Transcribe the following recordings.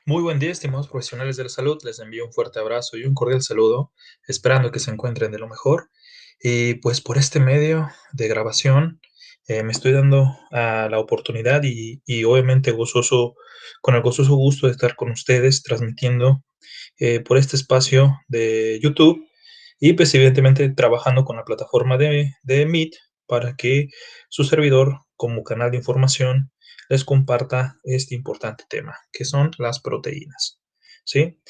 Muy buen día, estimados profesionales de la salud. Les envío un fuerte abrazo y un cordial saludo, esperando que se encuentren de lo mejor. Y pues por este medio de grabación me estoy dando la oportunidad y obviamente gozoso, con el gozoso gusto de estar con ustedes transmitiendo por este espacio de YouTube y pues evidentemente trabajando con la plataforma de Meet para que su servidor como canal de información les comparta este importante tema, que son las proteínas, ¿sí?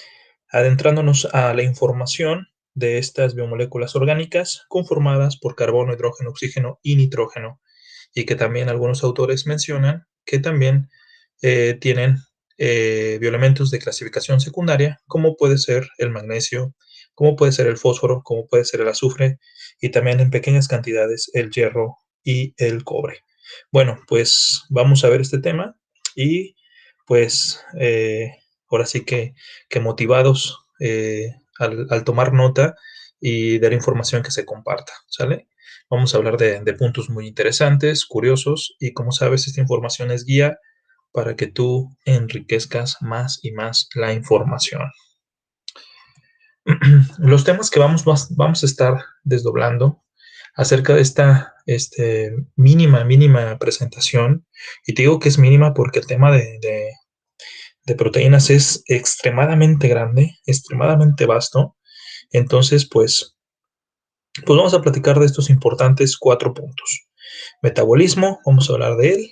Adentrándonos a la información de estas biomoléculas orgánicas conformadas por carbono, hidrógeno, oxígeno y nitrógeno, y que también algunos autores mencionan que también tienen bioelementos de clasificación secundaria, como puede ser el magnesio, como puede ser el fósforo, como puede ser el azufre, y también en pequeñas cantidades el hierro y el cobre. Bueno, pues vamos a ver este tema y pues ahora sí que motivados al tomar nota y de la información que se comparta, ¿sale? Vamos a hablar de puntos muy interesantes, curiosos, y como sabes, esta información es guía para que tú enriquezcas más y más la información. Los temas que vamos a estar desdoblando acerca de esta mínima presentación, y te digo que es mínima porque el tema de proteínas es extremadamente grande, extremadamente vasto. Entonces, pues vamos a platicar de estos importantes 4 puntos. Metabolismo, vamos a hablar de él.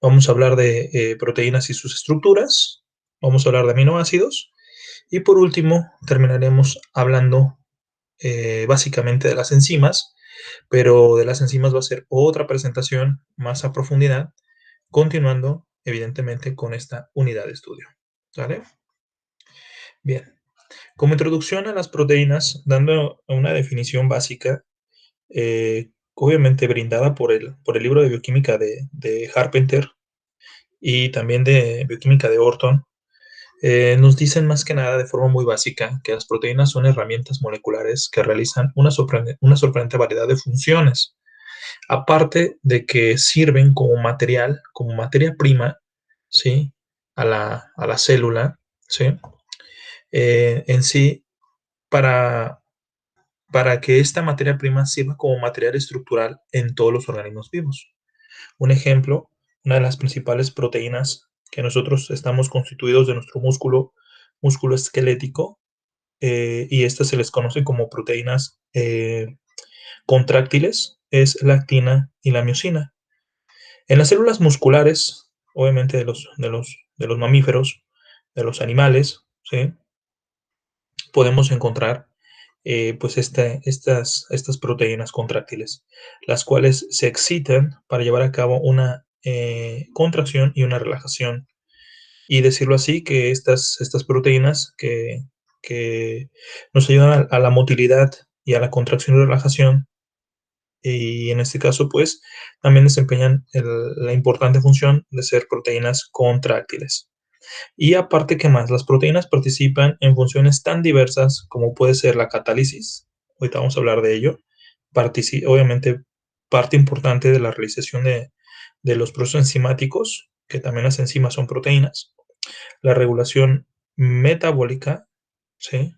Vamos a hablar de proteínas y sus estructuras. Vamos a hablar de aminoácidos. Y por último, terminaremos hablando básicamente de las enzimas, pero de las enzimas va a ser otra presentación más a profundidad, continuando evidentemente con esta unidad de estudio. ¿Vale? Bien, como introducción a las proteínas, dando una definición básica, obviamente brindada por el libro de bioquímica de Harpenter y también de bioquímica de Orton, nos dicen más que nada de forma muy básica que las proteínas son herramientas moleculares que realizan una sorprendente variedad de funciones, aparte de que sirven como material, como materia prima, ¿sí? A la célula, ¿sí? En sí, para, para que esta materia prima sirva como material estructural en todos los organismos vivos. Un ejemplo, una de las principales proteínas que nosotros estamos constituidos de nuestro músculo esquelético, y estas se les conoce como proteínas contráctiles, es la actina y la miosina. En las células musculares, obviamente de los mamíferos, de los animales, ¿sí? Podemos encontrar pues estas proteínas contráctiles, las cuales se excitan para llevar a cabo una contracción y una relajación. Y decirlo así, que estas proteínas que nos ayudan a la motilidad y a la contracción y relajación, y en este caso, pues, también desempeñan la importante función de ser proteínas contráctiles. Y aparte, ¿qué más? Las proteínas participan en funciones tan diversas como puede ser la catálisis, ahorita vamos a hablar de ello, obviamente parte importante de la realización de los procesos enzimáticos, que también las enzimas son proteínas, la regulación metabólica, ¿sí?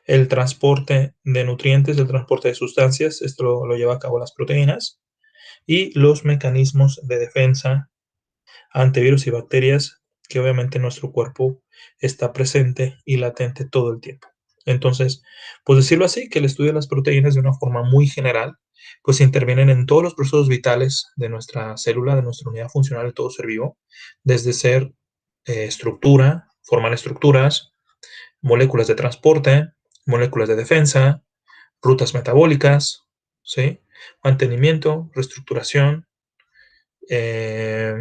El transporte de nutrientes, el transporte de sustancias, esto lo lleva a cabo las proteínas, y los mecanismos de defensa ante virus y bacterias, que obviamente nuestro cuerpo está presente y latente todo el tiempo. Entonces, pues decirlo así, que el estudio de las proteínas de una forma muy general, pues intervienen en todos los procesos vitales de nuestra célula, de nuestra unidad funcional de todo ser vivo, desde ser estructura, formar estructuras, moléculas de transporte, moléculas de defensa, rutas metabólicas, ¿sí? Mantenimiento, reestructuración, eh,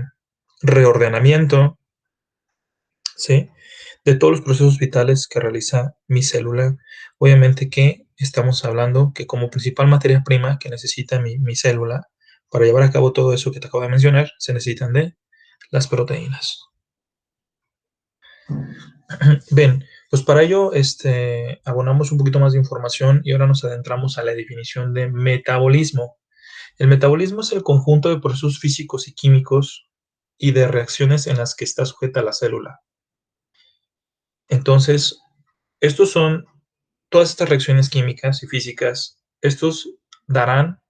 reordenamiento, ¿sí? De todos los procesos vitales que realiza mi célula. Obviamente que estamos hablando que como principal materia prima que necesita mi célula para llevar a cabo todo eso que te acabo de mencionar, se necesitan de las proteínas. Bien, pues para ello abonamos un poquito más de información y ahora nos adentramos a la definición de metabolismo. El metabolismo es el conjunto de procesos físicos y químicos, y de reacciones en las que está sujeta la célula. Entonces, estos son todas estas reacciones químicas y físicas, estos darán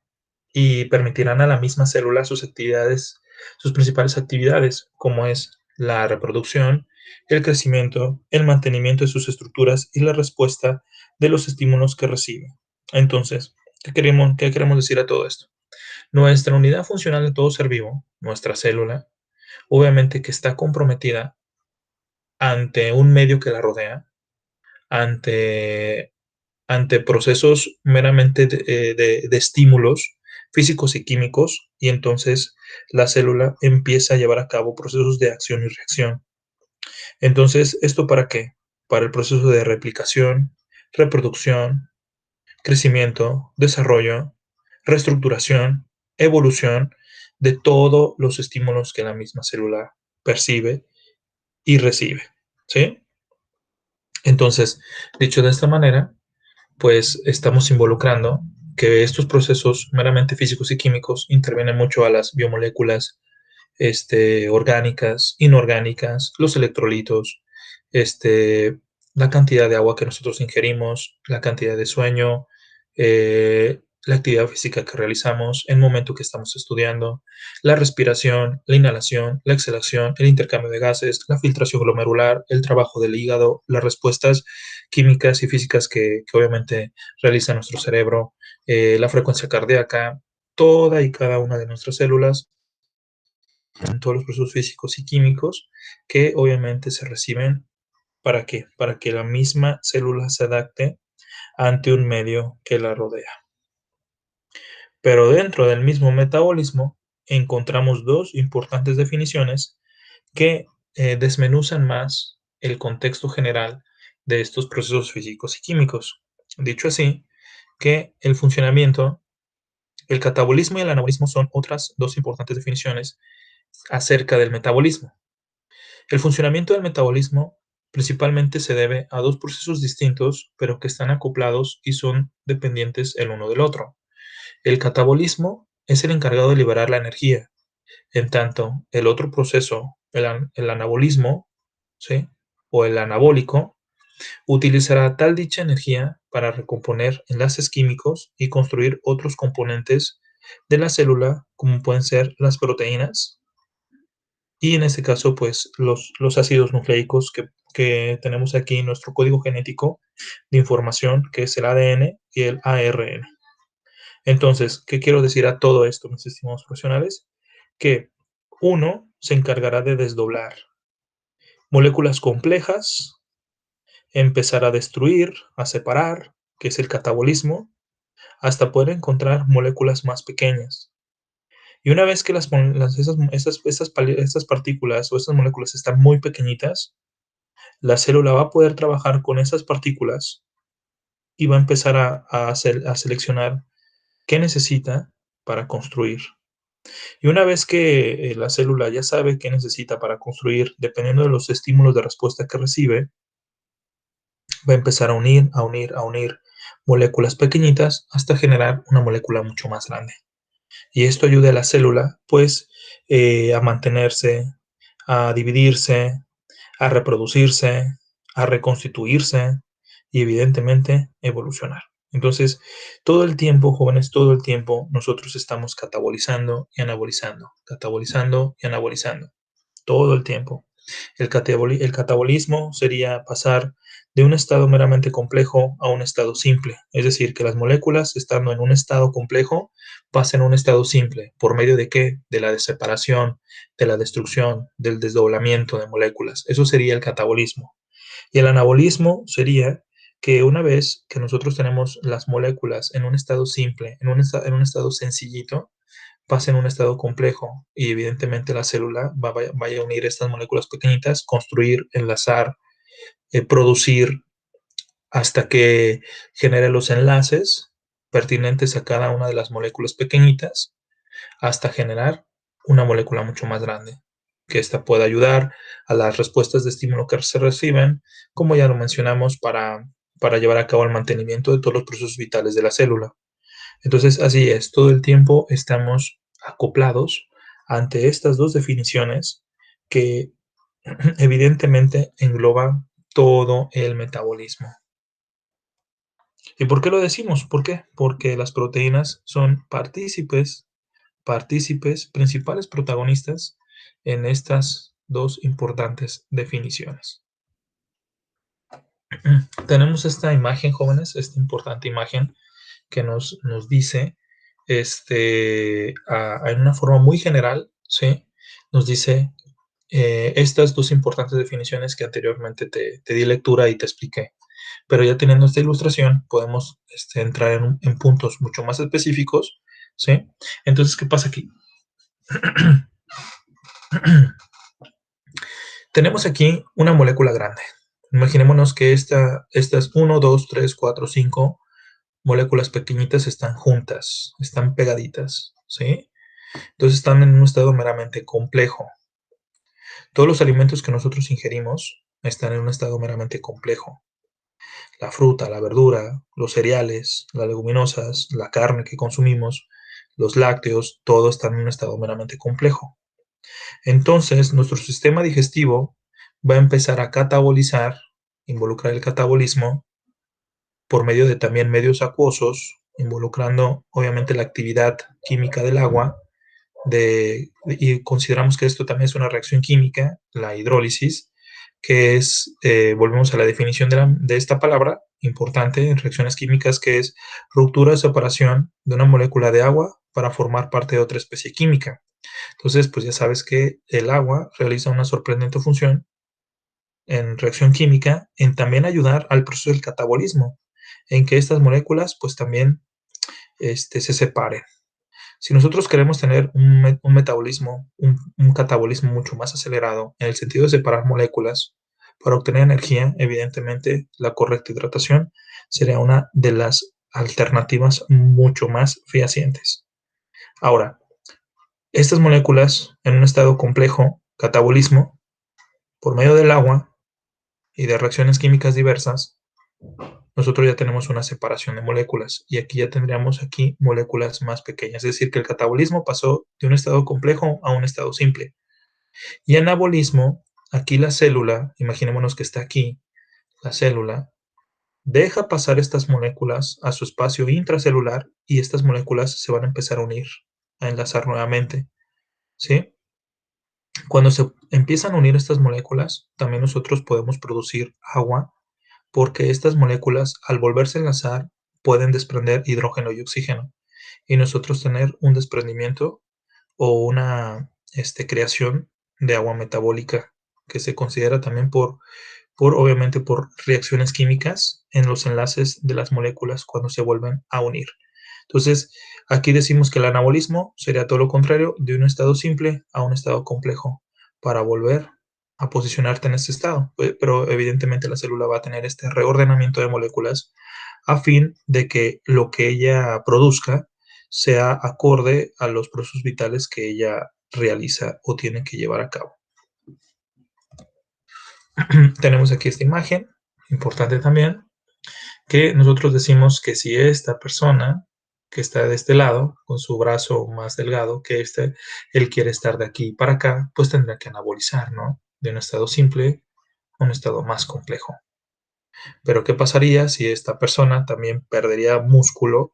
y permitirán a la misma célula sus actividades, sus principales actividades, como es la reproducción, el crecimiento, el mantenimiento de sus estructuras y la respuesta de los estímulos que recibe. Entonces, qué queremos decir a todo esto? Nuestra unidad funcional de todo ser vivo, nuestra célula, obviamente que está comprometida ante un medio que la rodea, ante ante procesos meramente de estímulos físicos y químicos, y entonces la célula empieza a llevar a cabo procesos de acción y reacción. Entonces, ¿esto para qué? Para el proceso de replicación, reproducción, crecimiento, desarrollo, reestructuración, evolución de todos los estímulos que la misma célula percibe y recibe. ¿Sí? Entonces, dicho de esta manera, pues estamos involucrando que estos procesos meramente físicos y químicos intervienen mucho a las biomoléculas orgánicas, inorgánicas, los electrolitos, este, la cantidad de agua que nosotros ingerimos, la cantidad de sueño, la actividad física que realizamos, el momento que estamos estudiando, la respiración, la inhalación, la exhalación, el intercambio de gases, la filtración glomerular, el trabajo del hígado, las respuestas químicas y físicas que obviamente realiza nuestro cerebro, la frecuencia cardíaca, toda y cada una de nuestras células en todos los procesos físicos y químicos que obviamente se reciben. ¿Para qué? Para que la misma célula se adapte ante un medio que la rodea. Pero dentro del mismo metabolismo encontramos dos importantes definiciones que desmenuzan más el contexto general de estos procesos físicos y químicos. Dicho así, que el funcionamiento, el catabolismo y el anabolismo son otras dos importantes definiciones acerca del metabolismo. El funcionamiento del metabolismo principalmente se debe a dos procesos distintos, pero que están acoplados y son dependientes el uno del otro. El catabolismo es el encargado de liberar la energía, en tanto el otro proceso, el anabolismo, ¿sí? O el anabólico, utilizará tal dicha energía para recomponer enlaces químicos y construir otros componentes de la célula, como pueden ser las proteínas, y en este caso, pues los ácidos nucleicos que tenemos aquí en nuestro código genético de información, que es el ADN y el ARN. Entonces, ¿qué quiero decir a todo esto, mis estimados profesionales? Que uno se encargará de desdoblar moléculas complejas, empezar a destruir, a separar, que es el catabolismo, hasta poder encontrar moléculas más pequeñas. Y una vez que esas partículas o esas moléculas están muy pequeñitas, la célula va a poder trabajar con esas partículas y va a empezar a seleccionar qué necesita para construir. Y una vez que la célula ya sabe qué necesita para construir, dependiendo de los estímulos de respuesta que recibe, va a empezar a unir moléculas pequeñitas hasta generar una molécula mucho más grande. Y esto ayuda a la célula, pues, a mantenerse, a dividirse, a reproducirse, a reconstituirse y evidentemente evolucionar. Entonces, todo el tiempo, jóvenes, todo el tiempo nosotros estamos catabolizando y anabolizando, todo el tiempo. El catabolismo sería pasar de un estado meramente complejo a un estado simple, es decir, que las moléculas, estando en un estado complejo, pasen a un estado simple. ¿Por medio de qué? De la separación, de la destrucción, del desdoblamiento de moléculas. Eso sería el catabolismo. Y el anabolismo sería que una vez que nosotros tenemos las moléculas en un estado simple, en un estado sencillito, pasa en un estado complejo y evidentemente la célula vaya a unir estas moléculas pequeñitas, construir, enlazar, producir hasta que genere los enlaces pertinentes a cada una de las moléculas pequeñitas hasta generar una molécula mucho más grande, que esta pueda ayudar a las respuestas de estímulo que se reciben, como ya lo mencionamos, para llevar a cabo el mantenimiento de todos los procesos vitales de la célula. Entonces, así es, todo el tiempo estamos acoplados ante estas dos definiciones que evidentemente engloban todo el metabolismo. ¿Y por qué lo decimos? ¿Por qué? Porque las proteínas son partícipes, principales protagonistas en estas dos importantes definiciones. Tenemos esta imagen, jóvenes, esta importante imagen que nos dice, en una forma muy general, ¿sí? Nos dice estas dos importantes definiciones que anteriormente te di lectura y te expliqué. Pero ya teniendo esta ilustración, podemos entrar en puntos mucho más específicos, ¿sí? Entonces, ¿qué pasa aquí? Tenemos aquí una molécula grande. Imaginémonos que estas 1, 2, 3, 4, 5 moléculas pequeñitas están juntas, están pegaditas, ¿sí? Entonces están en un estado meramente complejo. Todos los alimentos que nosotros ingerimos están en un estado meramente complejo. La fruta, la verdura, los cereales, las leguminosas, la carne que consumimos, los lácteos, todo está en un estado meramente complejo. Entonces, nuestro sistema digestivo va a empezar a catabolizar, involucrar el catabolismo por medio de también medios acuosos, involucrando obviamente la actividad química del agua, y consideramos que esto también es una reacción química, la hidrólisis, que es, volvemos a la definición de esta palabra, importante en reacciones químicas, que es ruptura o separación de una molécula de agua para formar parte de otra especie química. Entonces, pues ya sabes que el agua realiza una sorprendente función en reacción química en también ayudar al proceso del catabolismo, en que estas moléculas pues también se separen. Si nosotros queremos tener un metabolismo, un catabolismo mucho más acelerado, en el sentido de separar moléculas, para obtener energía, evidentemente la correcta hidratación sería una de las alternativas mucho más fehacientes. Ahora, estas moléculas en un estado complejo, catabolismo, por medio del agua y de reacciones químicas diversas, nosotros ya tenemos una separación de moléculas y aquí ya tendríamos aquí moléculas más pequeñas, es decir, que el catabolismo pasó de un estado complejo a un estado simple. Y anabolismo, aquí la célula, imaginémonos que está aquí, la célula, deja pasar estas moléculas a su espacio intracelular y estas moléculas se van a empezar a unir, a enlazar nuevamente, ¿sí? Cuando se empiezan a unir estas moléculas, también nosotros podemos producir agua porque estas moléculas, al volverse a enlazar, pueden desprender hidrógeno y oxígeno y nosotros tener un desprendimiento o una creación de agua metabólica que se considera también obviamente por reacciones químicas en los enlaces de las moléculas cuando se vuelven a unir. Entonces, aquí decimos que el anabolismo sería todo lo contrario de un estado simple a un estado complejo para volver a posicionarte en este estado. Pero evidentemente la célula va a tener este reordenamiento de moléculas a fin de que lo que ella produzca sea acorde a los procesos vitales que ella realiza o tiene que llevar a cabo. Tenemos aquí esta imagen, importante también, que nosotros decimos que si esta persona que está de este lado, con su brazo más delgado que él quiere estar de aquí para acá, pues tendrá que anabolizar, ¿no? De un estado simple a un estado más complejo. Pero ¿qué pasaría si esta persona también perdería músculo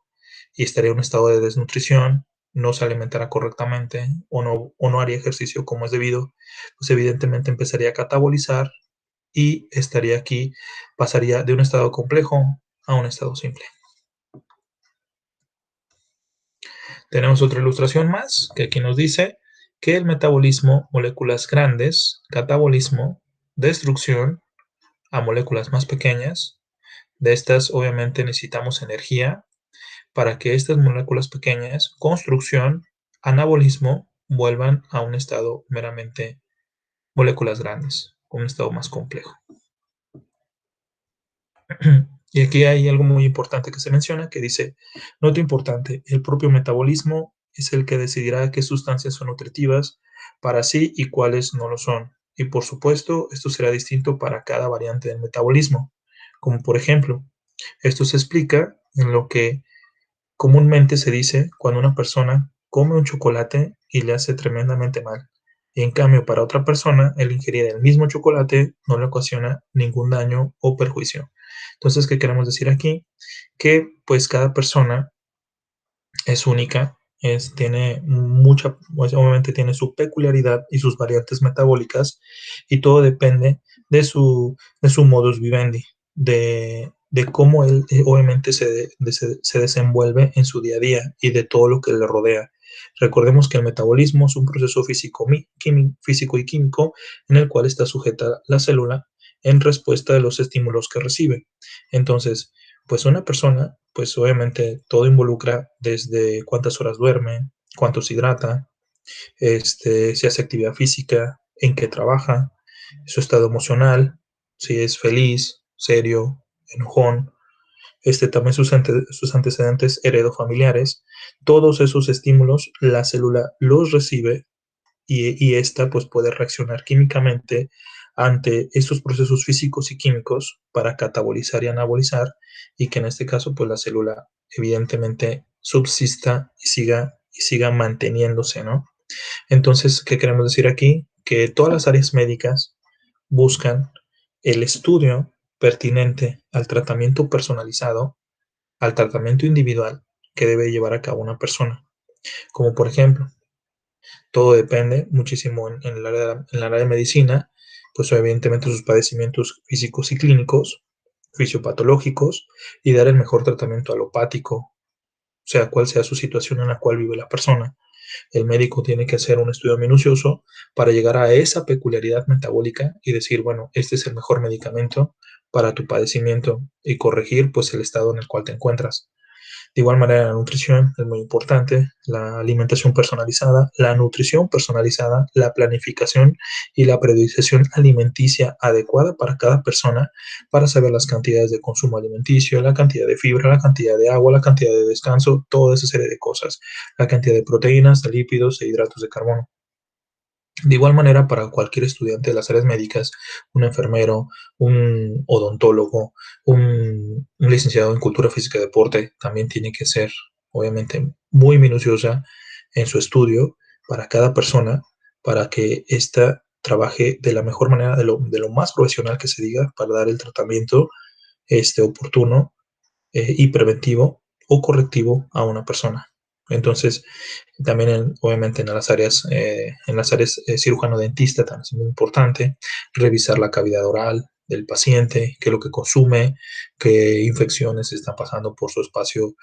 y estaría en un estado de desnutrición, no se alimentara correctamente o no haría ejercicio como es debido? Pues evidentemente empezaría a catabolizar y estaría aquí, pasaría de un estado complejo a un estado simple. Tenemos otra ilustración más que aquí nos dice que el metabolismo, moléculas grandes, catabolismo, destrucción a moléculas más pequeñas. De estas obviamente necesitamos energía para que estas moléculas pequeñas, construcción, anabolismo, vuelvan a un estado meramente moléculas grandes, un estado más complejo. Y aquí hay algo muy importante que se menciona, que dice, nota importante, el propio metabolismo es el que decidirá qué sustancias son nutritivas para sí y cuáles no lo son. Y por supuesto, esto será distinto para cada variante del metabolismo. Como por ejemplo, esto se explica en lo que comúnmente se dice cuando una persona come un chocolate y le hace tremendamente mal. Y en cambio, para otra persona, el ingerir el mismo chocolate no le ocasiona ningún daño o perjuicio. Entonces, ¿qué queremos decir aquí? Que pues cada persona es única, tiene mucha, pues, obviamente tiene su peculiaridad y sus variantes metabólicas, y todo depende de su modus vivendi, de cómo él obviamente se desenvuelve en su día a día y de todo lo que le rodea. Recordemos que el metabolismo es un proceso físico y químico en el cual está sujeta la célula en respuesta de los estímulos que recibe. Entonces, pues una persona, pues obviamente todo involucra desde cuántas horas duerme, cuánto se hidrata, si hace actividad física, en qué trabaja, su estado emocional, si es feliz, serio, enojón, también sus antecedentes heredofamiliares. Todos esos estímulos la célula los recibe y esta pues puede reaccionar químicamente ante estos procesos físicos y químicos para catabolizar y anabolizar, y que en este caso pues la célula evidentemente subsista y siga manteniéndose, ¿no? Entonces, ¿qué queremos decir aquí? Que todas las áreas médicas buscan el estudio pertinente al tratamiento personalizado, al tratamiento individual que debe llevar a cabo una persona. Como por ejemplo, todo depende muchísimo en el área de medicina, pues evidentemente sus padecimientos físicos y clínicos, fisiopatológicos, y dar el mejor tratamiento alopático, sea cual sea su situación en la cual vive la persona. El médico tiene que hacer un estudio minucioso para llegar a esa peculiaridad metabólica y decir, bueno, este es el mejor medicamento para tu padecimiento y corregir pues el estado en el cual te encuentras. De igual manera, la nutrición es muy importante, la alimentación personalizada, la nutrición personalizada, la planificación y la periodización alimenticia adecuada para cada persona, para saber las cantidades de consumo alimenticio, la cantidad de fibra, la cantidad de agua, la cantidad de descanso, toda esa serie de cosas, la cantidad de proteínas, de lípidos e hidratos de carbono. De igual manera, para cualquier estudiante de las áreas médicas, un enfermero, un odontólogo, un licenciado en cultura física y deporte, también tiene que ser, obviamente, muy minuciosa en su estudio para cada persona, para que ésta trabaje de la mejor manera, de lo más profesional que se diga, para dar el tratamiento oportuno y preventivo o correctivo a una persona. Entonces, también obviamente en las áreas cirujano-dentista también es muy importante revisar la cavidad oral del paciente, qué es lo que consume, qué infecciones están pasando por su espacio,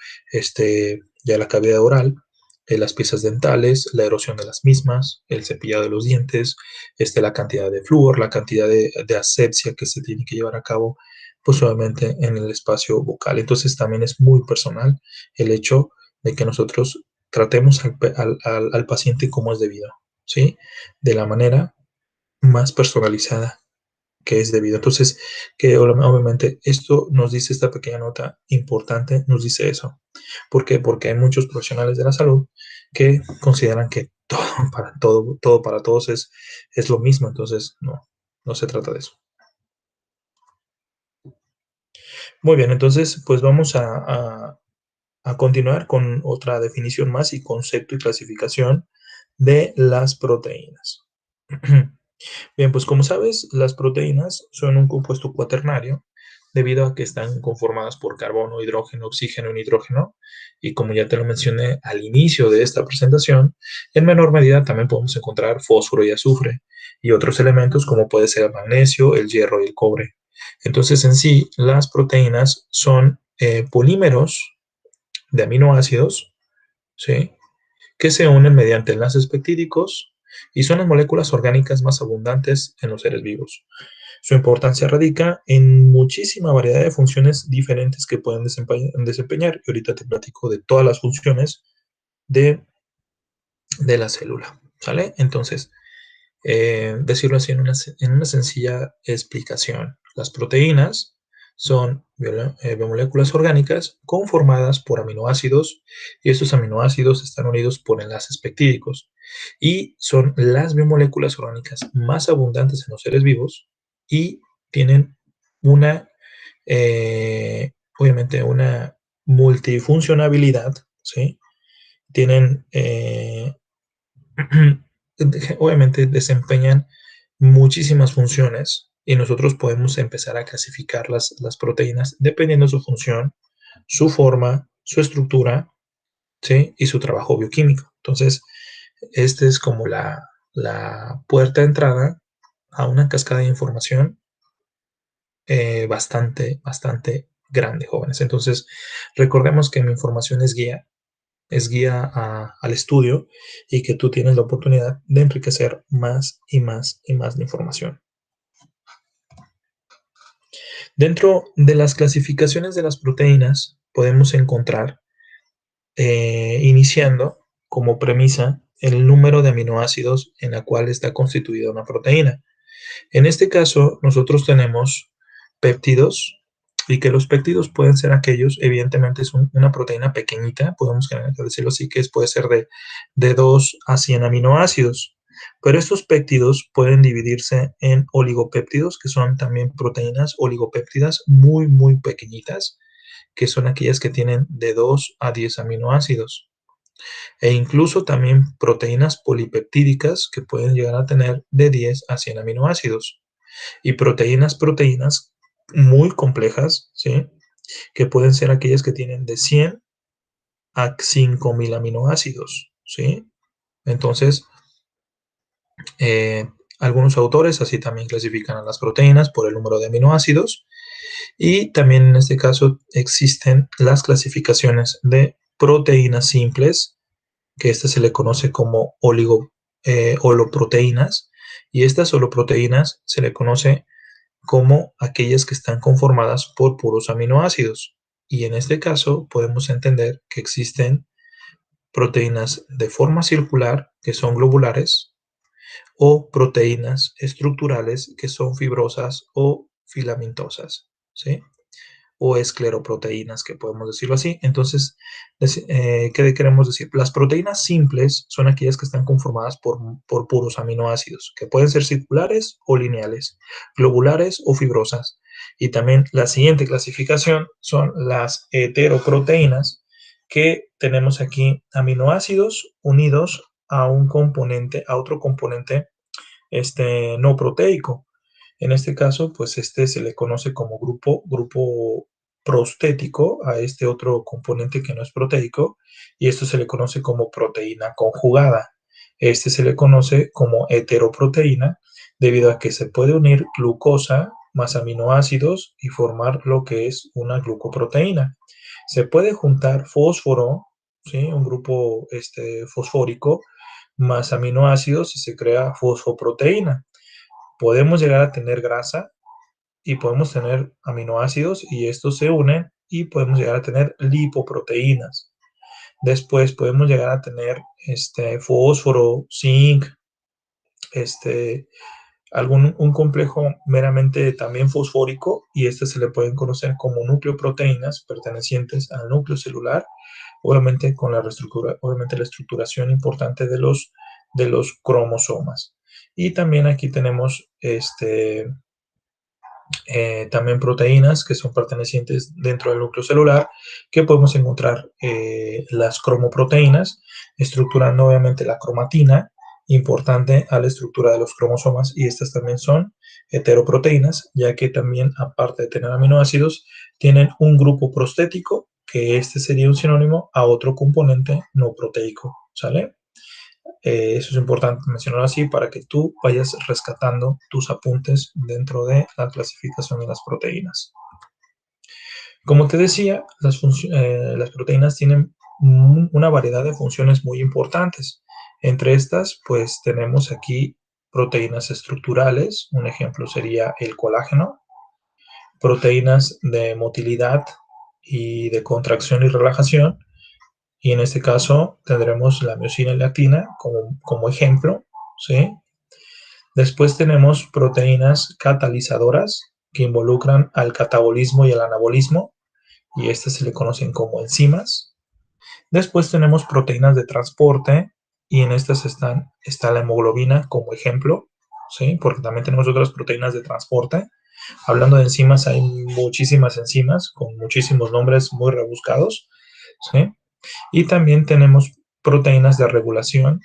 ya la cavidad oral, las piezas dentales, la erosión de las mismas, el cepillado de los dientes, la cantidad de flúor, la cantidad de asepsia que se tiene que llevar a cabo, pues obviamente en el espacio bucal. Entonces también es muy personal el hecho de que nosotros tratemos al paciente como es debido, ¿sí? De la manera más personalizada que es debido. Entonces, que obviamente esto nos dice esta pequeña nota importante, nos dice eso. ¿Por qué? Porque hay muchos profesionales de la salud que consideran que todo para todos es lo mismo. Entonces, no, no se trata de eso. Muy bien, entonces, pues vamos a continuar con otra definición más y concepto y clasificación de las proteínas. Bien, pues como sabes, las proteínas son un compuesto cuaternario debido a que están conformadas por carbono, hidrógeno, oxígeno y nitrógeno. Y como ya te lo mencioné al inicio de esta presentación, en menor medida también podemos encontrar fósforo y azufre y otros elementos como puede ser el magnesio, el hierro y el cobre. Entonces, en sí, las proteínas son polímeros de aminoácidos, ¿sí? Que se unen mediante enlaces peptídicos y son las moléculas orgánicas más abundantes en los seres vivos. Su importancia radica en muchísima variedad de funciones diferentes que pueden desempeñar, y ahorita te platico de todas las funciones de, de la célula, ¿sale? Entonces, decirlo así en una sencilla explicación. Las proteínas son biomoléculas orgánicas conformadas por aminoácidos, y estos aminoácidos están unidos por enlaces peptídicos y son las biomoléculas orgánicas más abundantes en los seres vivos y tienen una, obviamente, una multifuncionalidad, ¿sí? tienen, obviamente desempeñan muchísimas funciones y nosotros podemos empezar a clasificar las proteínas dependiendo de su función, su forma, su estructura, ¿sí? Y su trabajo bioquímico. Entonces, esta es como la puerta de entrada a una cascada de información bastante grande, jóvenes. Entonces, recordemos que mi información es guía al estudio y que tú tienes la oportunidad de enriquecer más y más y más de información. Dentro de las clasificaciones de las proteínas podemos encontrar, iniciando como premisa, el número de aminoácidos en la cual está constituida una proteína. En este caso, nosotros tenemos péptidos y que los péptidos pueden ser aquellos, evidentemente es una proteína pequeñita, podemos decirlo así, que puede ser de 2 a 100 aminoácidos. Pero estos péptidos pueden dividirse en oligopéptidos, que son también proteínas oligopéptidas muy pequeñitas, que son aquellas que tienen de 2 a 10 aminoácidos. E incluso también proteínas polipeptídicas que pueden llegar a tener de 10 a 100 aminoácidos. Y proteínas muy complejas, ¿sí? Que pueden ser aquellas que tienen de 100 a 5000 aminoácidos, ¿sí? Entonces, algunos autores así también clasifican a las proteínas por el número de aminoácidos y también en este caso existen las clasificaciones de proteínas simples, que este se le conoce como holoproteínas, y estas holoproteínas se le conoce como aquellas que están conformadas por puros aminoácidos. Y en este caso podemos entender que existen proteínas de forma circular, que son globulares, o proteínas estructurales, que son fibrosas o filamentosas, ¿sí? O escleroproteínas, que podemos decirlo así. Entonces, ¿qué queremos decir? Las proteínas simples son aquellas que están conformadas por puros aminoácidos, que pueden ser circulares o lineales, globulares o fibrosas. Y también la siguiente clasificación son las heteroproteínas, que tenemos aquí aminoácidos unidos a un componente, a otro componente no proteico. En este caso, pues se le conoce como grupo prostético a este otro componente que no es proteico, y esto se le conoce como proteína conjugada. Este se le conoce como heteroproteína debido a que se puede unir glucosa más aminoácidos y formar lo que es una glucoproteína. Se puede juntar fósforo, ¿sí? Un grupo fosfórico más aminoácidos y se crea fosfoproteína. Podemos llegar a tener grasa y podemos tener aminoácidos y estos se unen y podemos llegar a tener lipoproteínas. Después podemos llegar a tener fósforo, zinc, un complejo meramente también fosfórico, y se le pueden conocer como nucleoproteínas pertenecientes al núcleo celular, obviamente con obviamente la estructuración importante de los cromosomas. Y también aquí tenemos también proteínas que son pertenecientes dentro del núcleo celular, que podemos encontrar las cromoproteínas, estructurando obviamente la cromatina, importante a la estructura de los cromosomas, y estas también son heteroproteínas, ya que también, aparte de tener aminoácidos, tienen un grupo prostético, que sería un sinónimo a otro componente no proteico, ¿sale? Eso es importante mencionarlo así para que tú vayas rescatando tus apuntes dentro de la clasificación de las proteínas. Como te decía, las proteínas tienen una variedad de funciones muy importantes. Entre estas, pues tenemos aquí proteínas estructurales, un ejemplo sería el colágeno, proteínas de motilidad y de contracción y relajación, y en este caso tendremos la miosina y la actina como ejemplo, ¿sí? Después tenemos proteínas catalizadoras que involucran al catabolismo y al anabolismo, y estas se le conocen como enzimas. Después tenemos proteínas de transporte, y en estas está la hemoglobina como ejemplo, ¿sí? Porque también tenemos otras proteínas de transporte. Hablando de enzimas, hay muchísimas enzimas con muchísimos nombres muy rebuscados, ¿sí? Y también tenemos proteínas de regulación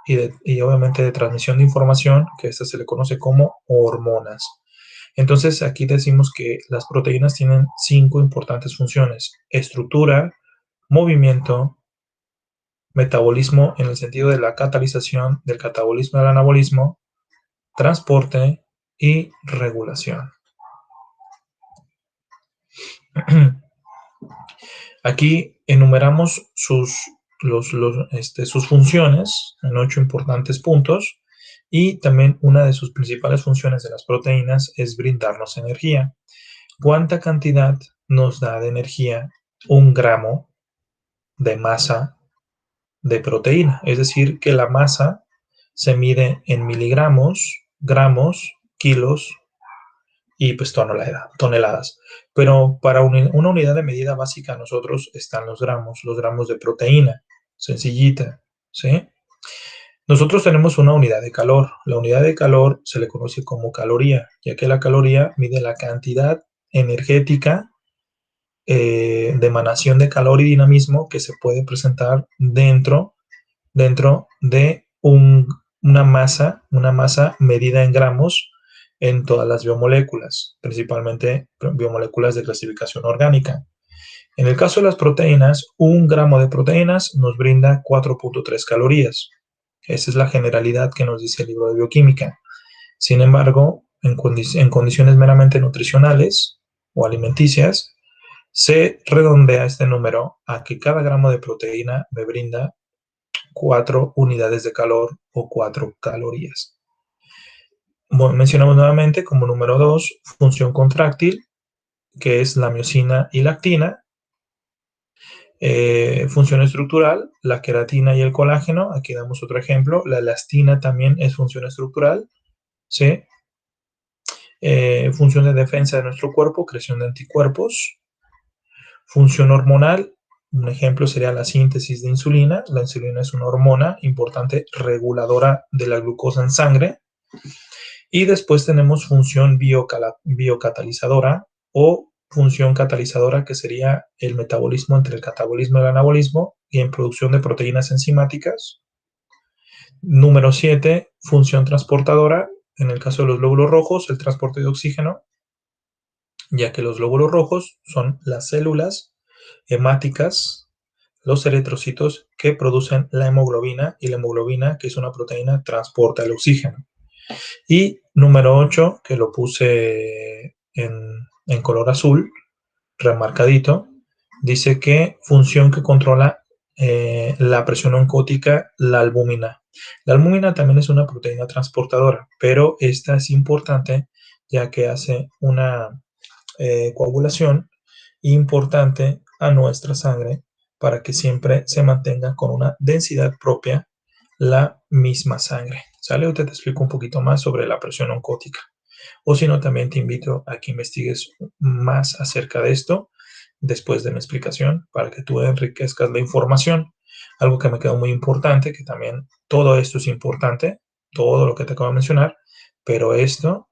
y obviamente de transmisión de información, que esta se le conoce como hormonas. Entonces aquí decimos que las proteínas tienen 5 importantes funciones: estructura, movimiento, metabolismo en el sentido de la catalización, del catabolismo al anabolismo, transporte y regulación. Aquí enumeramos sus funciones en 8 importantes puntos, y también una de sus principales funciones de las proteínas es brindarnos energía. ¿Cuánta cantidad nos da de energía 1 gramo de masa de proteína? Es decir, que la masa se mide en miligramos, gramos, kilos y pues toneladas. Pero para una unidad de medida básica nosotros están los gramos de proteína, sencillita, ¿sí? Nosotros tenemos una unidad de calor. La unidad de calor se le conoce como caloría, ya que la caloría mide la cantidad energética de emanación de calor y dinamismo que se puede presentar dentro de una masa medida en gramos en todas las biomoléculas, principalmente biomoléculas de clasificación orgánica. En el caso de las proteínas, 1 gramo de proteínas nos brinda 4.3 calorías. Esa es la generalidad que nos dice el libro de bioquímica. Sin embargo, en condiciones meramente nutricionales o alimenticias, se redondea este número a que cada gramo de proteína me brinda 4 unidades de calor o 4 calorías. Bueno, mencionamos nuevamente como número 2, función contráctil, que es la miosina y lactina. Función estructural, la queratina y el colágeno. Aquí damos otro ejemplo. La elastina también es función estructural, ¿sí? Función de defensa de nuestro cuerpo, creación de anticuerpos. Función hormonal, un ejemplo sería la síntesis de insulina. La insulina es una hormona importante reguladora de la glucosa en sangre. Y después tenemos función biocatalizadora o función catalizadora, que sería el metabolismo entre el catabolismo y el anabolismo y en producción de proteínas enzimáticas. Número 7, función transportadora. En el caso de los glóbulos rojos, el transporte de oxígeno, ya que los glóbulos rojos son las células hemáticas, los eritrocitos que producen la hemoglobina, y la hemoglobina, que es una proteína, transporta el oxígeno. Y número 8, que lo puse en color azul, remarcadito, dice que función que controla la presión oncótica, la albúmina. La albúmina también es una proteína transportadora, pero esta es importante ya que hace una coagulación importante a nuestra sangre para que siempre se mantenga con una densidad propia la misma sangre. ¿Sale? Ahorita te explico un poquito más sobre la presión oncótica. O si no, también te invito a que investigues más acerca de esto después de mi explicación para que tú enriquezcas la información. Algo que me quedó muy importante, que también todo esto es importante, todo lo que te acabo de mencionar, pero esto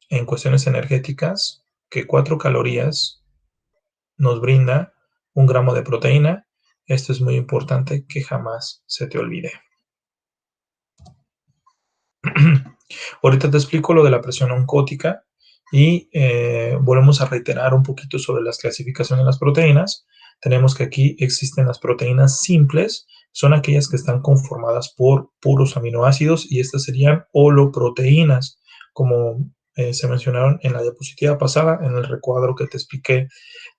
en cuestiones energéticas, que 4 calorías nos brinda 1 gramo de proteína. Esto es muy importante que jamás se te olvide. Ahorita te explico lo de la presión oncótica y volvemos a reiterar un poquito sobre las clasificaciones de las proteínas. Tenemos que aquí existen las proteínas simples, son aquellas que están conformadas por puros aminoácidos, y estas serían holoproteínas, como se mencionaron en la diapositiva pasada, en el recuadro que te expliqué.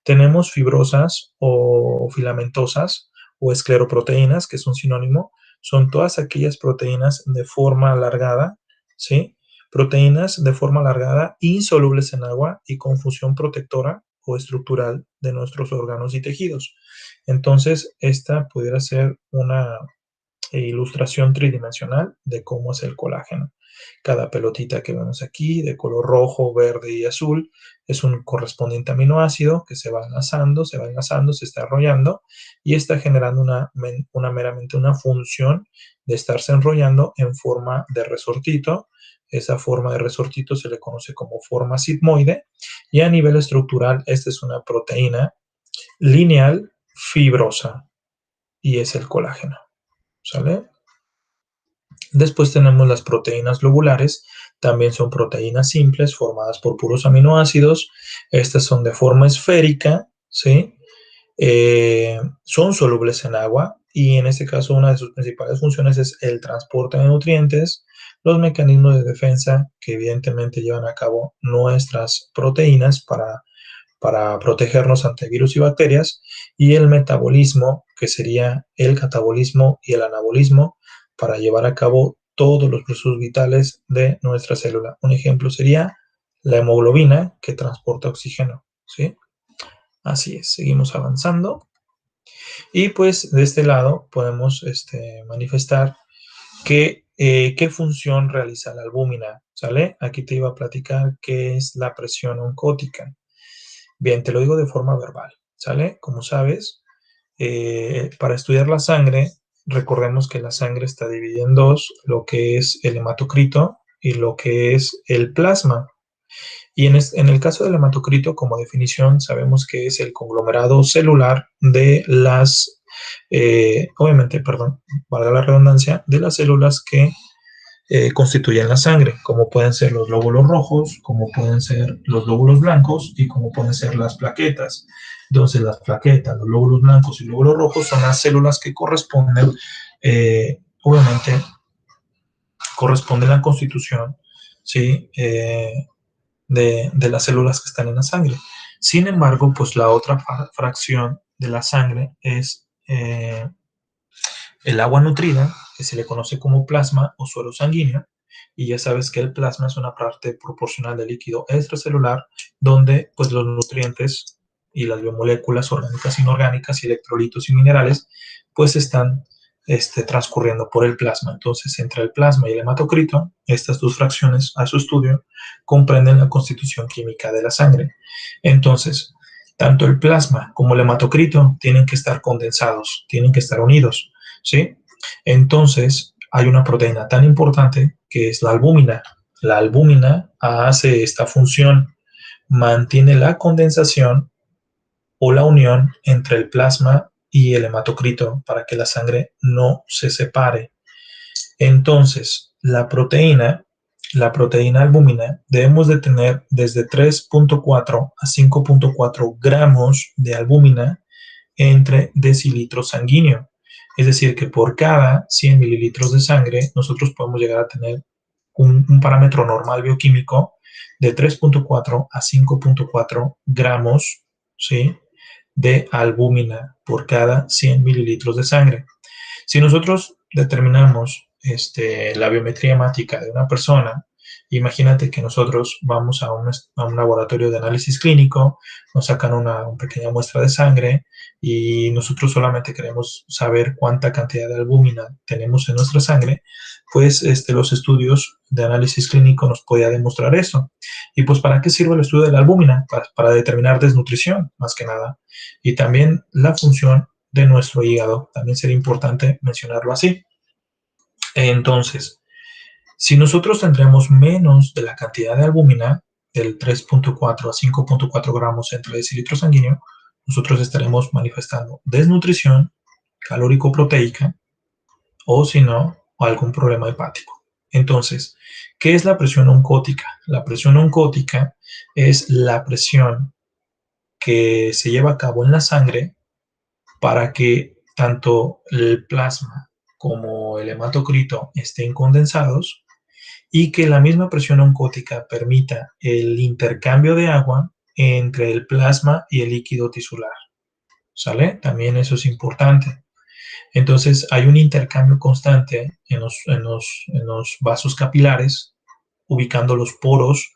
Tenemos fibrosas o filamentosas o escleroproteínas, que es un sinónimo. Son todas aquellas proteínas de forma alargada, ¿sí? Proteínas de forma alargada, insolubles en agua y con función protectora o estructural de nuestros órganos y tejidos. Entonces, esta pudiera ser una ilustración tridimensional de cómo es el colágeno. Cada pelotita que vemos aquí, de color rojo, verde y azul, es un correspondiente aminoácido que se va enlazando, se está enrollando y está generando meramente una función de estarse enrollando en forma de resortito. Esa forma de resortito se le conoce como forma sigmoide, y a nivel estructural esta es una proteína lineal fibrosa. y es el colágeno, ¿sale? Después tenemos las proteínas globulares, también son proteínas simples formadas por puros aminoácidos. Estas son de forma esférica, ¿sí? Son solubles en agua y en este caso una de sus principales funciones es el transporte de nutrientes, los mecanismos de defensa que evidentemente llevan a cabo nuestras proteínas para protegernos ante virus y bacterias, y el metabolismo, que sería el catabolismo y el anabolismo, para llevar a cabo todos los procesos vitales de nuestra célula. Un ejemplo sería la hemoglobina, que transporta oxígeno, ¿sí? Así es, seguimos avanzando. Y pues de este lado podemos manifestar qué función realiza la albúmina, ¿sale? Aquí te iba a platicar qué es la presión oncótica. Bien, te lo digo de forma verbal, ¿sale? Como sabes, para estudiar la sangre, recordemos que la sangre está dividida en dos, lo que es el hematocrito y lo que es el plasma. Y en el caso del hematocrito, como definición, sabemos que es el conglomerado celular de obviamente, perdón, valga la redundancia, de las células que constituyen la sangre, como pueden ser los glóbulos rojos, como pueden ser los glóbulos blancos y como pueden ser las plaquetas. Entonces, las plaquetas, los glóbulos blancos y glóbulos rojos son las células que corresponden, obviamente, corresponden a la constitución, ¿sí? De las células que están en la sangre. Sin embargo, pues la otra fracción de la sangre es el agua nutrida, que se le conoce como plasma o suero sanguíneo, y ya sabes que el plasma es una parte proporcional del líquido extracelular donde pues los nutrientes y las biomoléculas orgánicas, inorgánicas y electrolitos y minerales pues están transcurriendo por el plasma. Entonces, entre el plasma y el hematocrito, estas dos fracciones a su estudio comprenden la constitución química de la sangre. Entonces, tanto el plasma como el hematocrito tienen que estar condensados, tienen que estar unidos, ¿sí? Entonces, hay una proteína tan importante que es la albúmina. La albúmina hace esta función, mantiene la condensación o la unión entre el plasma y el hematocrito para que la sangre no se separe. Entonces, la proteína albúmina, debemos de tener desde 3.4 a 5.4 gramos de albúmina entre decilitros sanguíneo. Es decir, que por cada 100 mililitros de sangre nosotros podemos llegar a tener un parámetro normal bioquímico de 3.4 a 5.4 gramos, ¿sí?, de albúmina por cada 100 mililitros de sangre. Si nosotros determinamos la biometría hemática de una persona, imagínate que nosotros vamos a un laboratorio de análisis clínico, nos sacan una pequeña muestra de sangre y nosotros solamente queremos saber cuánta cantidad de albúmina tenemos en nuestra sangre, pues los estudios de análisis clínico nos podía demostrar eso. ¿Y pues para qué sirve el estudio de la albúmina? Para determinar desnutrición, más que nada. Y también la función de nuestro hígado. También sería importante mencionarlo así. Entonces, si nosotros tendremos menos de la cantidad de albúmina, del 3.4 a 5.4 gramos entre decilitro sanguíneo, nosotros estaremos manifestando desnutrición calórico-proteica o, si no, algún problema hepático. Entonces, ¿qué es la presión oncótica? La presión oncótica es la presión que se lleva a cabo en la sangre para que tanto el plasma como el hematocrito estén condensados y que la misma presión oncótica permita el intercambio de agua entre el plasma y el líquido tisular. ¿Sale? También eso es importante. Entonces hay un intercambio constante en los vasos capilares, ubicando los poros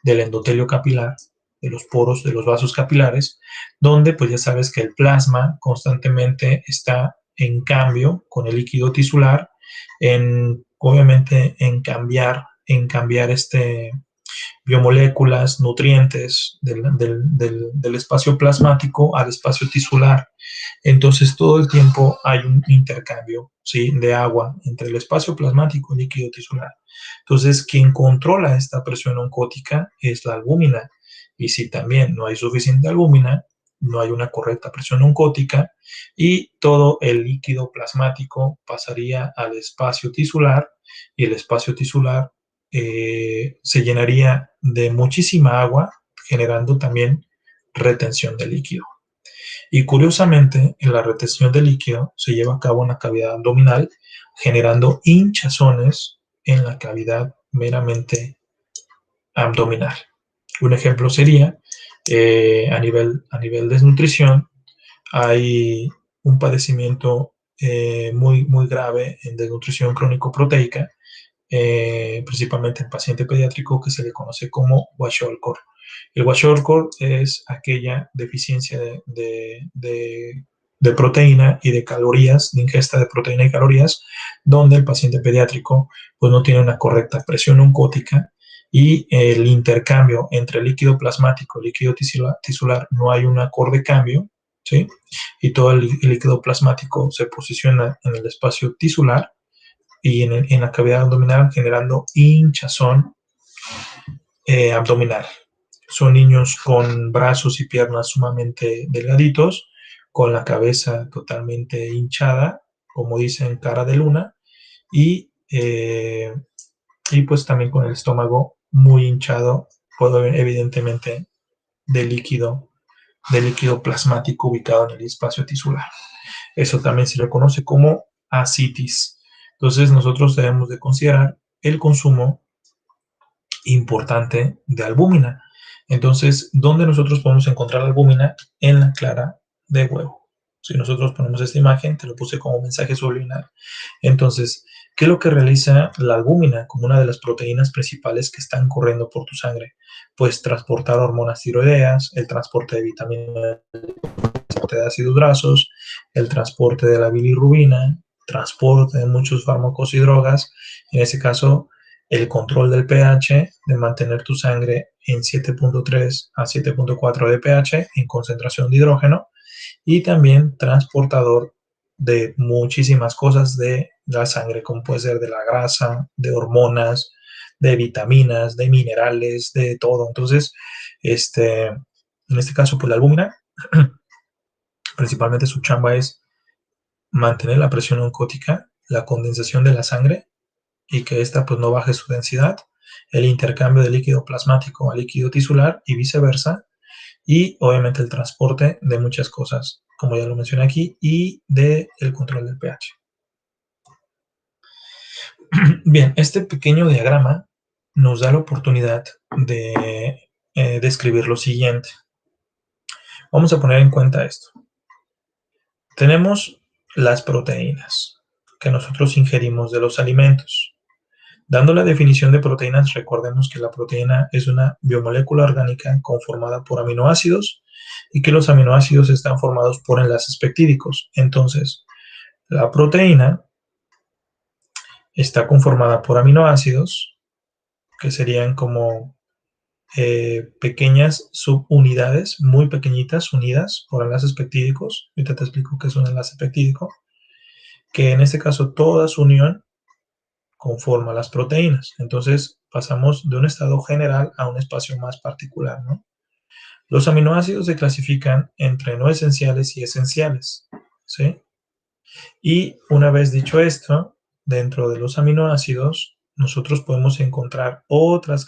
del endotelio capilar, de los poros de los vasos capilares, donde pues ya sabes que el plasma constantemente está en cambio con el líquido tisular, obviamente en cambiar biomoléculas, nutrientes del espacio plasmático al espacio tisular. Entonces, todo el tiempo hay un intercambio, ¿sí?, de agua entre el espacio plasmático y el líquido tisular. Entonces, quien controla esta presión oncótica es la albúmina. Y si también no hay suficiente albúmina, no hay una correcta presión oncótica y todo el líquido plasmático pasaría al espacio tisular y el espacio tisular se llenaría de muchísima agua, generando también retención de líquido. Y curiosamente, en la retención de líquido se lleva a cabo en la cavidad abdominal, generando hinchazones en la cavidad meramente abdominal. Un ejemplo sería, a nivel desnutrición, hay un padecimiento muy grave en desnutrición crónico-proteica, principalmente en paciente pediátrico, que se le conoce como kwashiorkor. El kwashiorkor es aquella deficiencia de proteína y de calorías, de ingesta de proteína y calorías, donde el paciente pediátrico pues, no tiene una correcta presión oncótica y el intercambio entre líquido plasmático y líquido tisular no hay un acorde cambio, ¿sí? Y todo el líquido plasmático se posiciona en el espacio tisular y en la cavidad abdominal, generando hinchazón abdominal. Son niños con brazos y piernas sumamente delgaditos, con la cabeza totalmente hinchada, como dicen, cara de luna, y pues también con el estómago muy hinchado, evidentemente de líquido plasmático ubicado en el espacio tisular. Eso también se le conoce como ascitis. Entonces nosotros debemos de considerar el consumo importante de albúmina. Entonces, ¿dónde nosotros podemos encontrar albúmina? En la clara de huevo. Si nosotros ponemos esta imagen, te lo puse como mensaje subliminal. Entonces, ¿qué es lo que realiza la albúmina como una de las proteínas principales que están corriendo por tu sangre? Pues transportar hormonas tiroideas, el transporte de vitaminas, transporte de ácidos grasos, el transporte de la bilirrubina, transporte de muchos fármacos y drogas, en ese caso el control del pH, de mantener tu sangre en 7.3 a 7.4 de pH en concentración de hidrógeno, y también transportador de muchísimas cosas de la sangre, como puede ser de la grasa, de hormonas, de vitaminas, de minerales, de todo. Entonces, en este caso, pues la albúmina, principalmente su chamba es mantener la presión oncótica, la condensación de la sangre y que ésta pues no baje su densidad, el intercambio de líquido plasmático a líquido tisular y viceversa, y obviamente el transporte de muchas cosas, como ya lo mencioné aquí, y del control del pH. Bien, este pequeño diagrama nos da la oportunidad de describir lo siguiente. Vamos a poner en cuenta esto. Tenemos las proteínas que nosotros ingerimos de los alimentos. Dando la definición de proteínas, recordemos que la proteína es una biomolécula orgánica conformada por aminoácidos y que los aminoácidos están formados por enlaces peptídicos. Entonces, la proteína está conformada por aminoácidos, que serían como pequeñas subunidades, muy pequeñitas, unidas por enlaces peptídicos. Ahorita te explico qué es un enlace peptídico, que en este caso toda su unión conforma las proteínas. Entonces pasamos de un estado general a un espacio más particular, ¿no? Los aminoácidos se clasifican entre no esenciales y esenciales, ¿sí? Y una vez dicho esto, dentro de los aminoácidos, nosotros podemos encontrar otras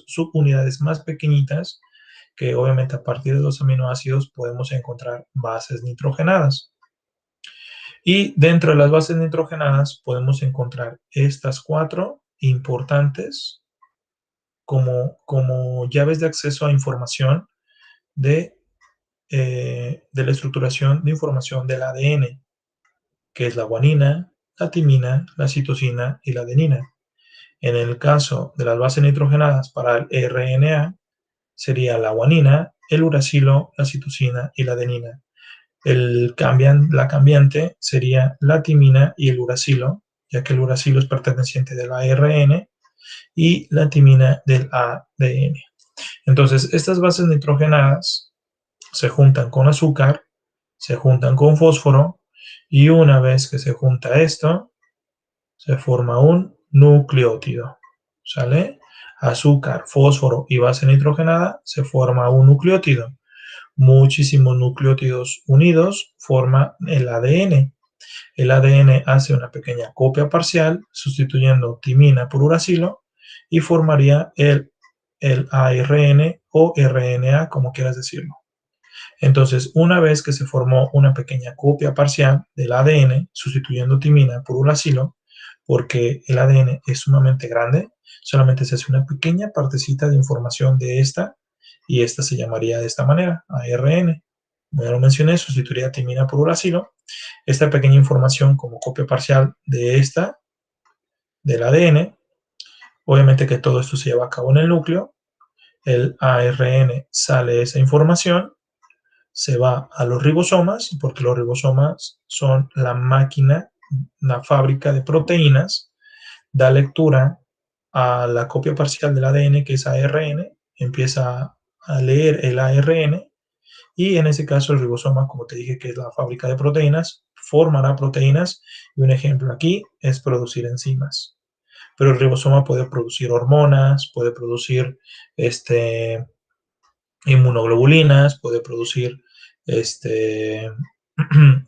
subunidades más pequeñitas, que obviamente a partir de los aminoácidos podemos encontrar bases nitrogenadas. Y dentro de las bases nitrogenadas podemos encontrar estas 4 importantes como llaves de acceso a información de la estructuración de información del ADN, que es la guanina, la timina, la citosina y la adenina. En el caso de las bases nitrogenadas para el RNA, sería la guanina, el uracilo, la citosina y la adenina. La cambiante sería la timina y el uracilo, ya que el uracilo es perteneciente del ARN y la timina del ADN. Entonces, estas bases nitrogenadas se juntan con azúcar, se juntan con fósforo, y una vez que se junta esto, se forma un nucleótido. ¿Sale? Azúcar, fósforo y base nitrogenada, se forma un nucleótido. muchísimos nucleótidos unidos forma el ADN. El ADN hace una pequeña copia parcial sustituyendo timina por uracilo y formaría el ARN o RNA, como quieras decirlo. Entonces, una vez que se formó una pequeña copia parcial del ADN sustituyendo timina por uracilo, porque el ADN es sumamente grande, solamente se hace una pequeña partecita de información de esta y esta se llamaría de esta manera, ARN. Como ya lo mencioné, sustituiría timina por uracilo. Esta pequeña información como copia parcial de esta, del ADN, obviamente que todo esto se lleva a cabo en el núcleo, el ARN sale esa información, se va a los ribosomas, porque los ribosomas son la máquina, la fábrica de proteínas, da lectura a la copia parcial del ADN, que es ARN, empieza a leer el ARN, y en ese caso el ribosoma, como te dije que es la fábrica de proteínas, formará proteínas, y un ejemplo aquí es producir enzimas. Pero el ribosoma puede producir hormonas, puede producir inmunoglobulinas, puede producir este,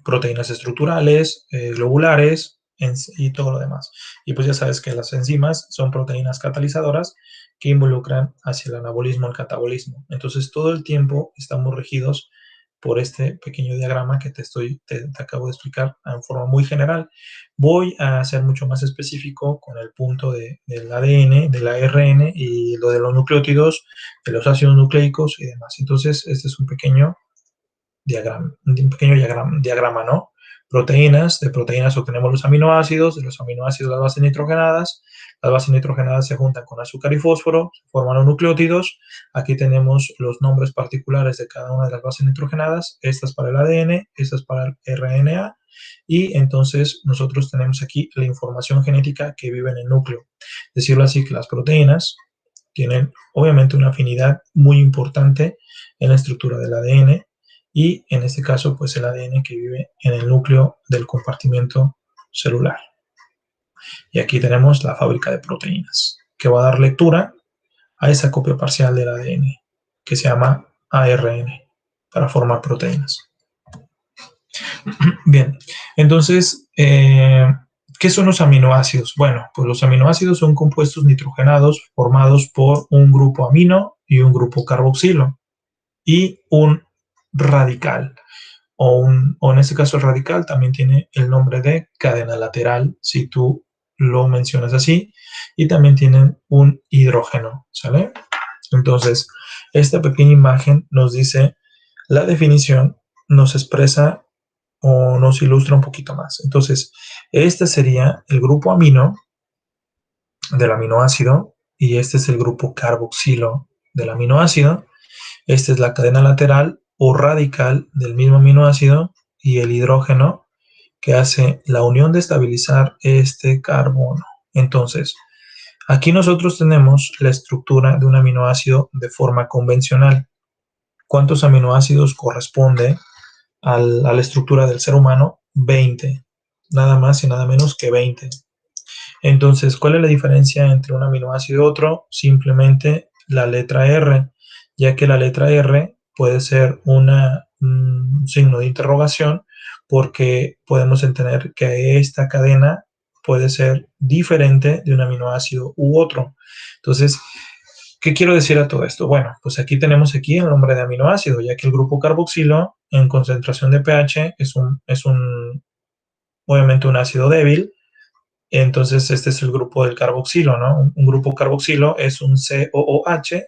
proteínas estructurales, globulares y todo lo demás. Y pues ya sabes que las enzimas son proteínas catalizadoras que involucran hacia el anabolismo, el catabolismo. Entonces todo el tiempo estamos regidos por este pequeño diagrama que te acabo de explicar en forma muy general. Voy a ser mucho más específico con el punto del ADN, del ARN y lo de los nucleótidos, de los ácidos nucleicos y demás. Entonces, este es un pequeño diagrama, ¿no? Proteínas, de proteínas obtenemos los aminoácidos, de los aminoácidos las bases nitrogenadas se juntan con azúcar y fósforo, forman los nucleótidos, aquí tenemos los nombres particulares de cada una de las bases nitrogenadas, estas para el ADN, estas para el RNA, y entonces nosotros tenemos aquí la información genética que vive en el núcleo. Decirlo así que las proteínas tienen obviamente una afinidad muy importante en la estructura del ADN, y en este caso pues el ADN que vive en el núcleo del compartimento celular. Y aquí tenemos la fábrica de proteínas que va a dar lectura a esa copia parcial del ADN que se llama ARN para formar proteínas. Bien, entonces, ¿qué son los aminoácidos? Bueno, pues los aminoácidos son compuestos nitrogenados formados por un grupo amino y un grupo carboxilo y un radical. O en este caso el radical también tiene el nombre de cadena lateral, si tú lo mencionas así, y también tienen un hidrógeno, ¿sale? Entonces, esta pequeña imagen nos dice la definición, nos expresa o nos ilustra un poquito más. Entonces, este sería el grupo amino del aminoácido y este es el grupo carboxilo del aminoácido. Esta es la cadena lateral o radical del mismo aminoácido y el hidrógeno que hace la unión de estabilizar este carbono. Entonces, aquí nosotros tenemos la estructura de un aminoácido de forma convencional. ¿Cuántos aminoácidos corresponde a la estructura del ser humano? 20. Nada más y nada menos que 20. Entonces, ¿cuál es la diferencia entre un aminoácido y otro? Simplemente la letra R, ya que la letra R puede ser un signo de interrogación porque podemos entender que esta cadena puede ser diferente de un aminoácido u otro. Entonces, ¿qué quiero decir a todo esto? Bueno, pues aquí tenemos el nombre de aminoácido, ya que el grupo carboxilo en concentración de pH obviamente un ácido débil. Entonces, este es el grupo del carboxilo, ¿no? Un grupo carboxilo es un COOH.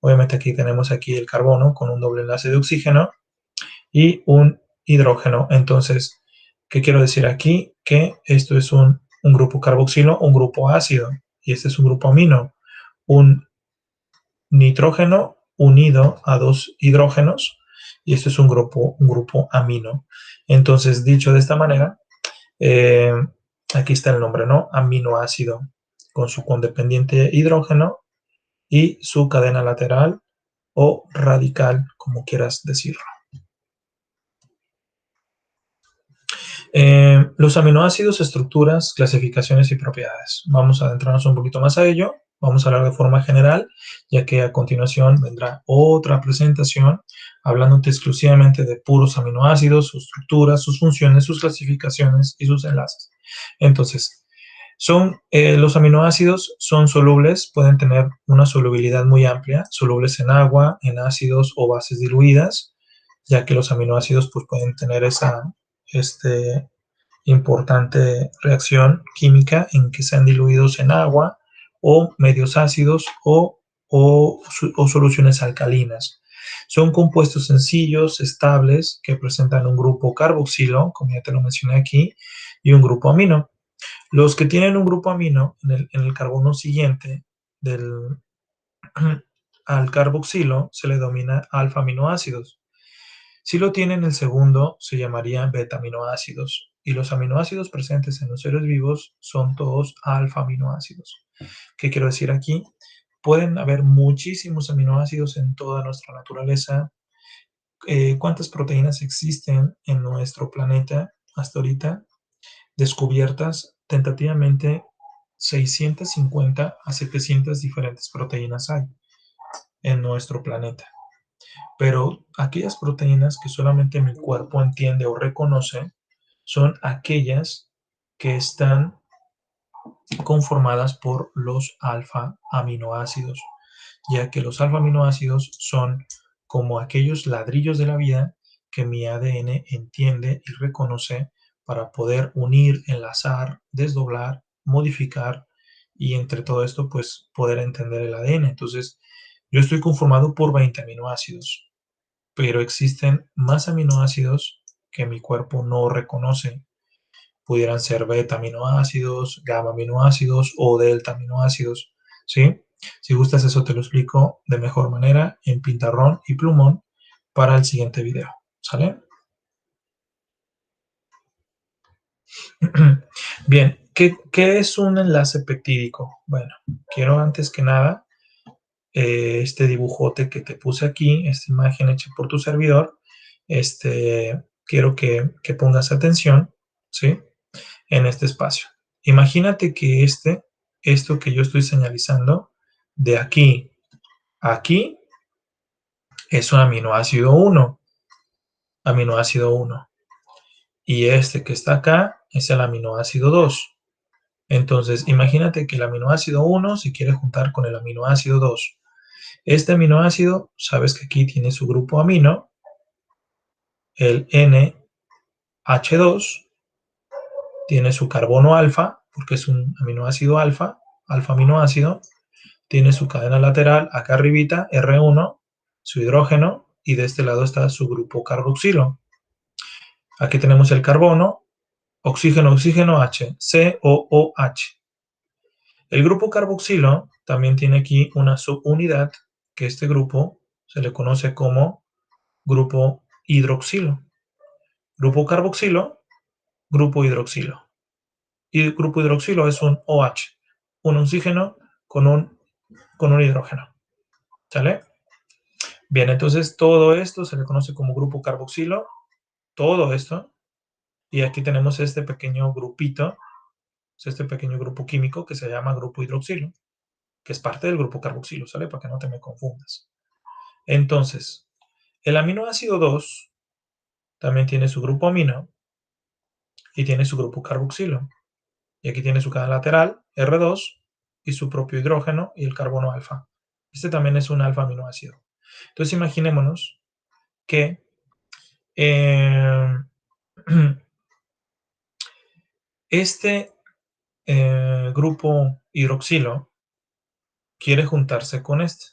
Obviamente aquí tenemos aquí el carbono con un doble enlace de oxígeno y un hidrógeno. Entonces, ¿qué quiero decir aquí? Que esto es un grupo carboxilo, un grupo ácido, y este es un grupo amino. Un nitrógeno unido a dos hidrógenos, y esto es un grupo amino. Entonces, dicho de esta manera, aquí está el nombre, ¿no? Aminoácido, con su condependiente hidrógeno y su cadena lateral o radical, como quieras decirlo. Los aminoácidos, estructuras, clasificaciones y propiedades. Vamos a adentrarnos un poquito más a ello. Vamos a hablar de forma general, ya que a continuación vendrá otra presentación hablándote exclusivamente de puros aminoácidos, sus estructuras, sus funciones, sus clasificaciones y sus enlaces. Entonces, los aminoácidos son solubles, pueden tener una solubilidad muy amplia, solubles en agua, en ácidos o bases diluidas, ya que los aminoácidos pues, pueden tener esa importante reacción química en que sean diluidos en agua o medios ácidos o soluciones alcalinas. Son compuestos sencillos, estables, que presentan un grupo carboxilo, como ya te lo mencioné aquí, y un grupo amino. Los que tienen un grupo amino en el carbono siguiente al carboxilo se le denomina alfa-aminoácidos. Si lo tienen el segundo, se llamaría beta-aminoácidos. Y los aminoácidos presentes en los seres vivos son todos alfa-aminoácidos. ¿Qué quiero decir aquí? Pueden haber muchísimos aminoácidos en toda nuestra naturaleza. ¿Cuántas proteínas existen en nuestro planeta hasta ahorita? Descubiertas tentativamente 650 a 700 diferentes proteínas hay en nuestro planeta. Pero aquellas proteínas que solamente mi cuerpo entiende o reconoce son aquellas que están conformadas por los alfa-aminoácidos, ya que los alfa-aminoácidos son como aquellos ladrillos de la vida que mi ADN entiende y reconoce para poder unir, enlazar, desdoblar, modificar y entre todo esto pues poder entender el ADN. Entonces yo estoy conformado por 20 aminoácidos, pero existen más aminoácidos que mi cuerpo no reconoce. Pudieran ser beta aminoácidos, gamma aminoácidos o delta aminoácidos, ¿sí? Si gustas eso te lo explico de mejor manera en pintarrón y plumón para el siguiente video, ¿sale? Bien, ¿qué es un enlace peptídico? Bueno, quiero antes que nada este dibujote que te puse aquí, esta imagen hecha por tu servidor, quiero que pongas atención, ¿sí? En este espacio. Imagínate que esto que yo estoy señalizando, de aquí a aquí, es un aminoácido 1, aminoácido 1. Y este que está acá es el aminoácido 2. Entonces, imagínate que el aminoácido 1 se quiere juntar con el aminoácido 2. Este aminoácido, sabes que aquí tiene su grupo amino, el NH2, tiene su carbono alfa, porque es un aminoácido alfa, alfa aminoácido, tiene su cadena lateral acá arribita, R1, su hidrógeno, y de este lado está su grupo carboxilo. Aquí tenemos el carbono, oxígeno, oxígeno, H, COOH. El grupo carboxilo también tiene aquí una subunidad, que este grupo se le conoce como grupo hidroxilo. Grupo carboxilo, grupo hidroxilo. Y el grupo hidroxilo es un OH, un oxígeno con un hidrógeno. ¿Sale? Bien, entonces todo esto se le conoce como grupo carboxilo, todo esto, y aquí tenemos este pequeño grupito, este pequeño grupo químico que se llama grupo hidroxilo, que es parte del grupo carboxilo, ¿sale? Para que no te me confundas. Entonces, el aminoácido 2 también tiene su grupo amino y tiene su grupo carboxilo. Y aquí tiene su cadena lateral, R2, y su propio hidrógeno y el carbono alfa. Este también es un alfa aminoácido. Entonces imaginémonos que este grupo hidroxilo quiere juntarse con este.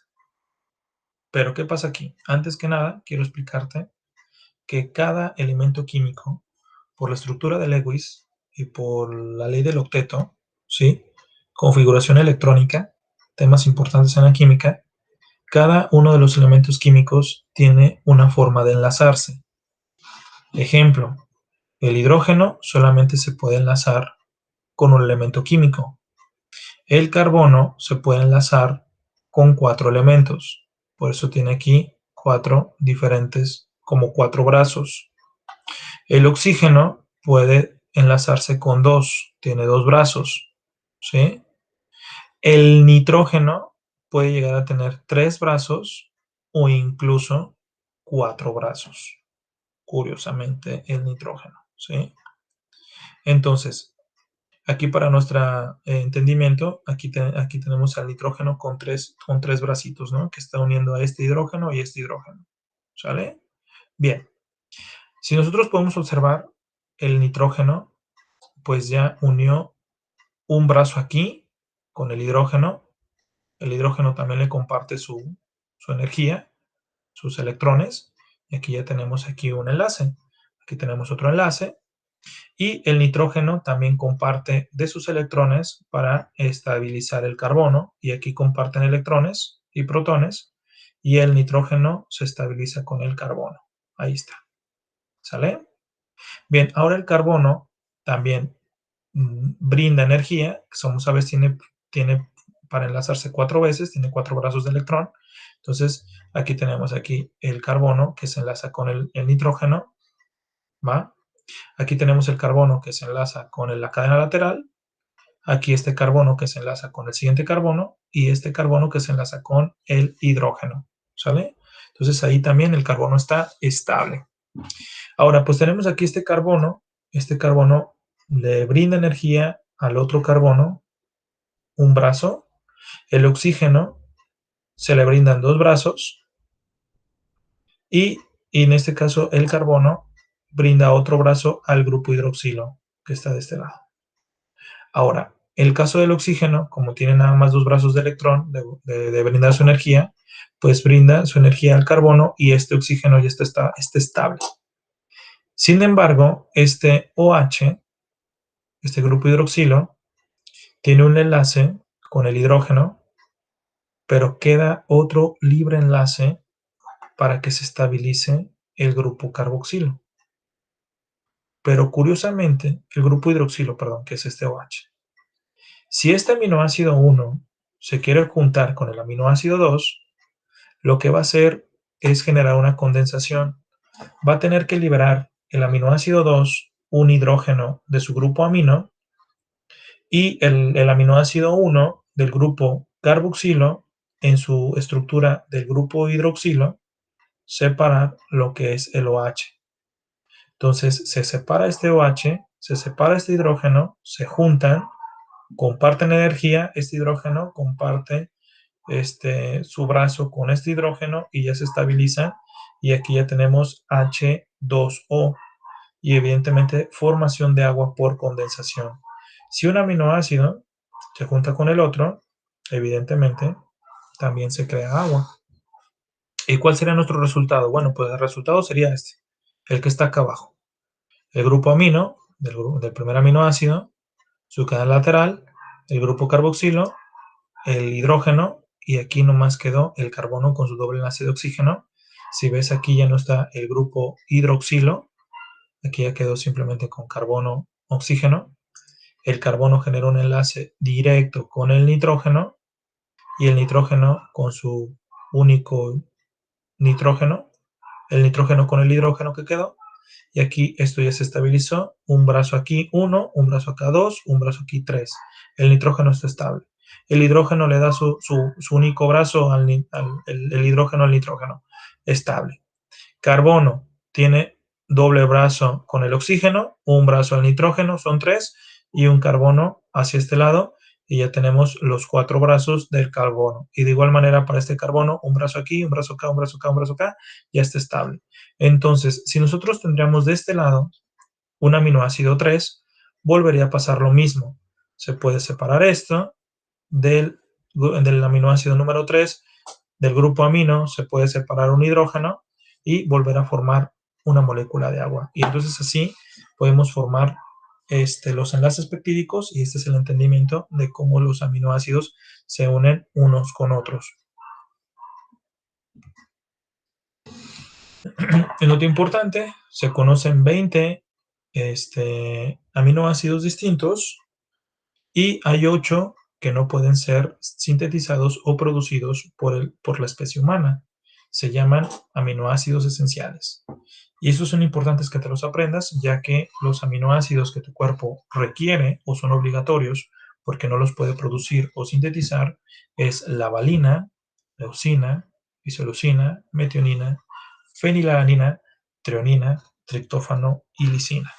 Pero ¿qué pasa aquí? Antes que nada, quiero explicarte que cada elemento químico, por la estructura de Lewis y por la ley del octeto, ¿sí? Configuración electrónica, temas importantes en la química, cada uno de los elementos químicos tiene una forma de enlazarse. Ejemplo, el hidrógeno solamente se puede enlazar con un elemento químico. El carbono se puede enlazar con 4 elementos. Por eso tiene aquí 4 diferentes, como 4 brazos. El oxígeno puede enlazarse con 2, tiene 2 brazos, ¿sí? El nitrógeno puede llegar a tener 3 brazos o incluso 4 brazos, curiosamente, el nitrógeno, ¿sí? Entonces, aquí para nuestro entendimiento, aquí tenemos al nitrógeno con tres bracitos, ¿no? Que está uniendo a este hidrógeno y este hidrógeno, ¿sale? Bien, si nosotros podemos observar, el nitrógeno, pues ya unió un brazo aquí con el hidrógeno también le comparte su energía, sus electrones, y aquí ya tenemos aquí un enlace, aquí tenemos otro enlace, y el nitrógeno también comparte de sus electrones para estabilizar el carbono, y aquí comparten electrones y protones, y el nitrógeno se estabiliza con el carbono. Ahí está. ¿Sale? Bien, ahora el carbono también brinda energía, como sabes, tiene para enlazarse 4 veces, tiene 4 brazos de electrón. Entonces, aquí tenemos aquí el carbono que se enlaza con el nitrógeno, ¿va? Aquí tenemos el carbono que se enlaza con la cadena lateral, aquí este carbono que se enlaza con el siguiente carbono y este carbono que se enlaza con el hidrógeno, ¿sale? Entonces ahí también el carbono está estable. Ahora, pues tenemos aquí este carbono le brinda energía al otro carbono, un brazo, el oxígeno se le brindan 2 brazos y, y en este caso el carbono brinda otro brazo al grupo hidroxilo que está de este lado. Ahora, el caso del oxígeno, como tiene nada más 2 brazos de electrón de brindar su energía, pues brinda su energía al carbono y este oxígeno ya está estable. Sin embargo, este OH, este grupo hidroxilo, tiene un enlace con el hidrógeno, pero queda otro libre enlace para que se estabilice el grupo carboxilo. Pero curiosamente, el grupo hidroxilo, perdón, que es este OH, si este aminoácido 1 se quiere juntar con el aminoácido 2, lo que va a hacer es generar una condensación. Va a tener que liberar el aminoácido 2 un hidrógeno de su grupo amino y el aminoácido 1 del grupo carboxilo en su estructura del grupo hidroxilo separar lo que es el OH. Entonces se separa este OH, se separa este hidrógeno, se juntan, comparten energía, este hidrógeno comparte su brazo con este hidrógeno y ya se estabilizan y aquí ya tenemos H2O y evidentemente formación de agua por condensación. Si un aminoácido se junta con el otro, evidentemente también se crea agua. ¿Y cuál sería nuestro resultado? Bueno, pues el resultado sería el que está acá abajo. El grupo amino del primer aminoácido, su cadena lateral, el grupo carboxilo, el hidrógeno y aquí nomás quedó el carbono con su doble enlace de oxígeno. Si ves aquí ya no está el grupo hidroxilo, aquí ya quedó simplemente con carbono, oxígeno. El carbono genera un enlace directo con el nitrógeno y el nitrógeno con su único nitrógeno, el nitrógeno con el hidrógeno que quedó. Y aquí esto ya se estabilizó, un brazo aquí 1, un brazo acá 2, un brazo aquí 3. El nitrógeno está estable. El hidrógeno le da su único brazo el hidrógeno al nitrógeno, estable. Carbono tiene doble brazo con el oxígeno, un brazo al nitrógeno, son 3, y un carbono hacia este lado, y ya tenemos los 4 brazos del carbono. Y de igual manera para este carbono, un brazo aquí, un brazo acá, un brazo acá, un brazo acá, ya está estable. Entonces, si nosotros tendríamos de este lado un aminoácido 3, volvería a pasar lo mismo. Se puede separar esto del aminoácido número 3, del grupo amino, se puede separar un hidrógeno y volver a formar una molécula de agua. Y entonces así podemos formar los enlaces peptídicos y este es el entendimiento de cómo los aminoácidos se unen unos con otros. En nota importante, se conocen 20 aminoácidos distintos y hay 8 que no pueden ser sintetizados o producidos por la especie humana. Se llaman aminoácidos esenciales. Y esos son importantes que te los aprendas, ya que los aminoácidos que tu cuerpo requiere o son obligatorios porque no los puede producir o sintetizar, es la valina, leucina, isoleucina, metionina, fenilalanina, treonina, triptófano y lisina.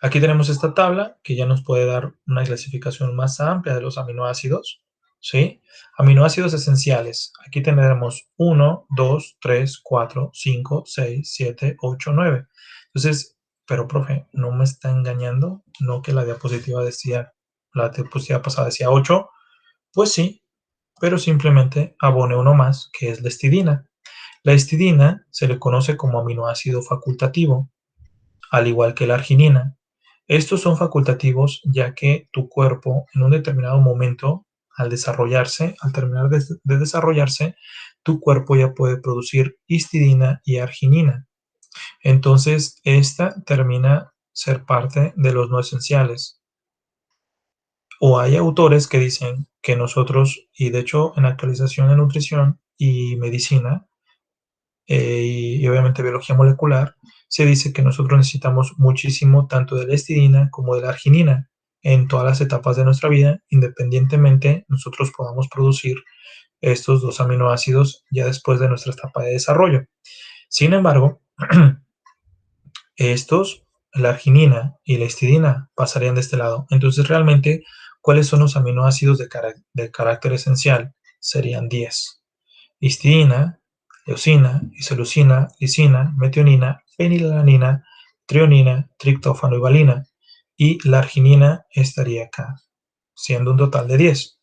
Aquí tenemos esta tabla que ya nos puede dar una clasificación más amplia de los aminoácidos, ¿sí? Aminoácidos esenciales. Aquí tenemos 1, 2, 3, 4, 5, 6, 7, 8, 9. Entonces, pero profe, ¿no me está engañando? ¿No que la diapositiva decía, la diapositiva pasada decía 8? Pues sí, pero simplemente abone uno más, que es la histidina. La histidina se le conoce como aminoácido facultativo, al igual que la arginina. Estos son facultativos ya que tu cuerpo en un determinado momento, al desarrollarse, al terminar de desarrollarse, tu cuerpo ya puede producir histidina y arginina. Entonces, esta termina ser parte de los no esenciales. O hay autores que dicen que nosotros, y de hecho en actualización de nutrición y medicina, y obviamente biología molecular, se dice que nosotros necesitamos muchísimo tanto de la histidina como de la arginina en todas las etapas de nuestra vida, independientemente nosotros podamos producir estos dos aminoácidos ya después de nuestra etapa de desarrollo. Sin embargo, estos, la arginina y la histidina, pasarían de este lado. Entonces, realmente, ¿cuáles son los aminoácidos de carácter esencial? Serían 10. Histidina, leucina, isoleucina, lisina, metionina, fenilalanina, treonina, triptófano y valina. Y la arginina estaría acá, siendo un total de 10.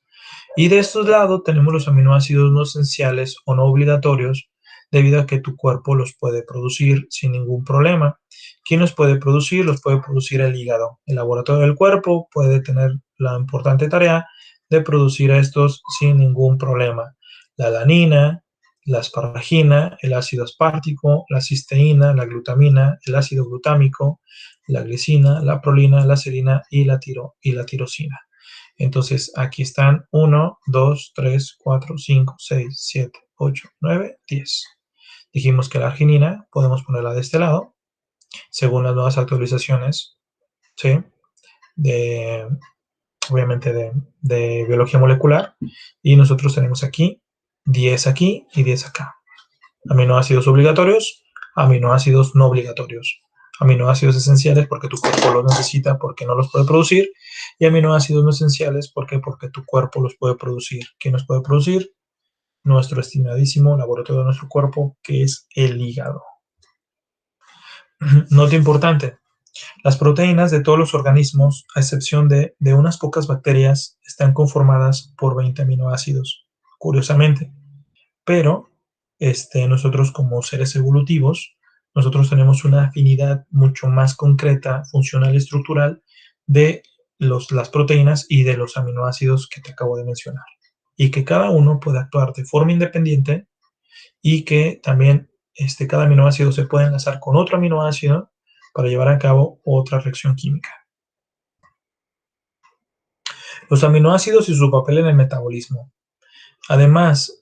Y de estos lados tenemos los aminoácidos no esenciales o no obligatorios, debido a que tu cuerpo los puede producir sin ningún problema. ¿Quién los puede producir? Los puede producir el hígado. El laboratorio del cuerpo puede tener la importante tarea de producir estos sin ningún problema. La alanina, la asparagina, el ácido aspartico, la cisteína, la glutamina, el ácido glutámico, la glicina, la prolina, la serina y la tirosina. Entonces, aquí están 1, 2, 3, 4, 5, 6, 7, 8, 9, 10. Dijimos que la arginina podemos ponerla de este lado, según las nuevas actualizaciones, ¿sí? De, obviamente de biología molecular. Y nosotros tenemos aquí 10 aquí y 10 acá. Aminoácidos obligatorios, aminoácidos no obligatorios. Aminoácidos esenciales porque tu cuerpo los necesita porque no los puede producir, y aminoácidos no esenciales porque tu cuerpo los puede producir. ¿Quién los puede producir? Nuestro estimadísimo laboratorio de nuestro cuerpo, que es el hígado. Nota importante: las proteínas de todos los organismos, a excepción de unas pocas bacterias, están conformadas por 20 aminoácidos, curiosamente. Pero nosotros como seres evolutivos, nosotros tenemos una afinidad mucho más concreta, funcional y estructural de las proteínas y de los aminoácidos que te acabo de mencionar. Y que cada uno puede actuar de forma independiente, y que también cada aminoácido se puede enlazar con otro aminoácido para llevar a cabo otra reacción química. Los aminoácidos y su papel en el metabolismo. Además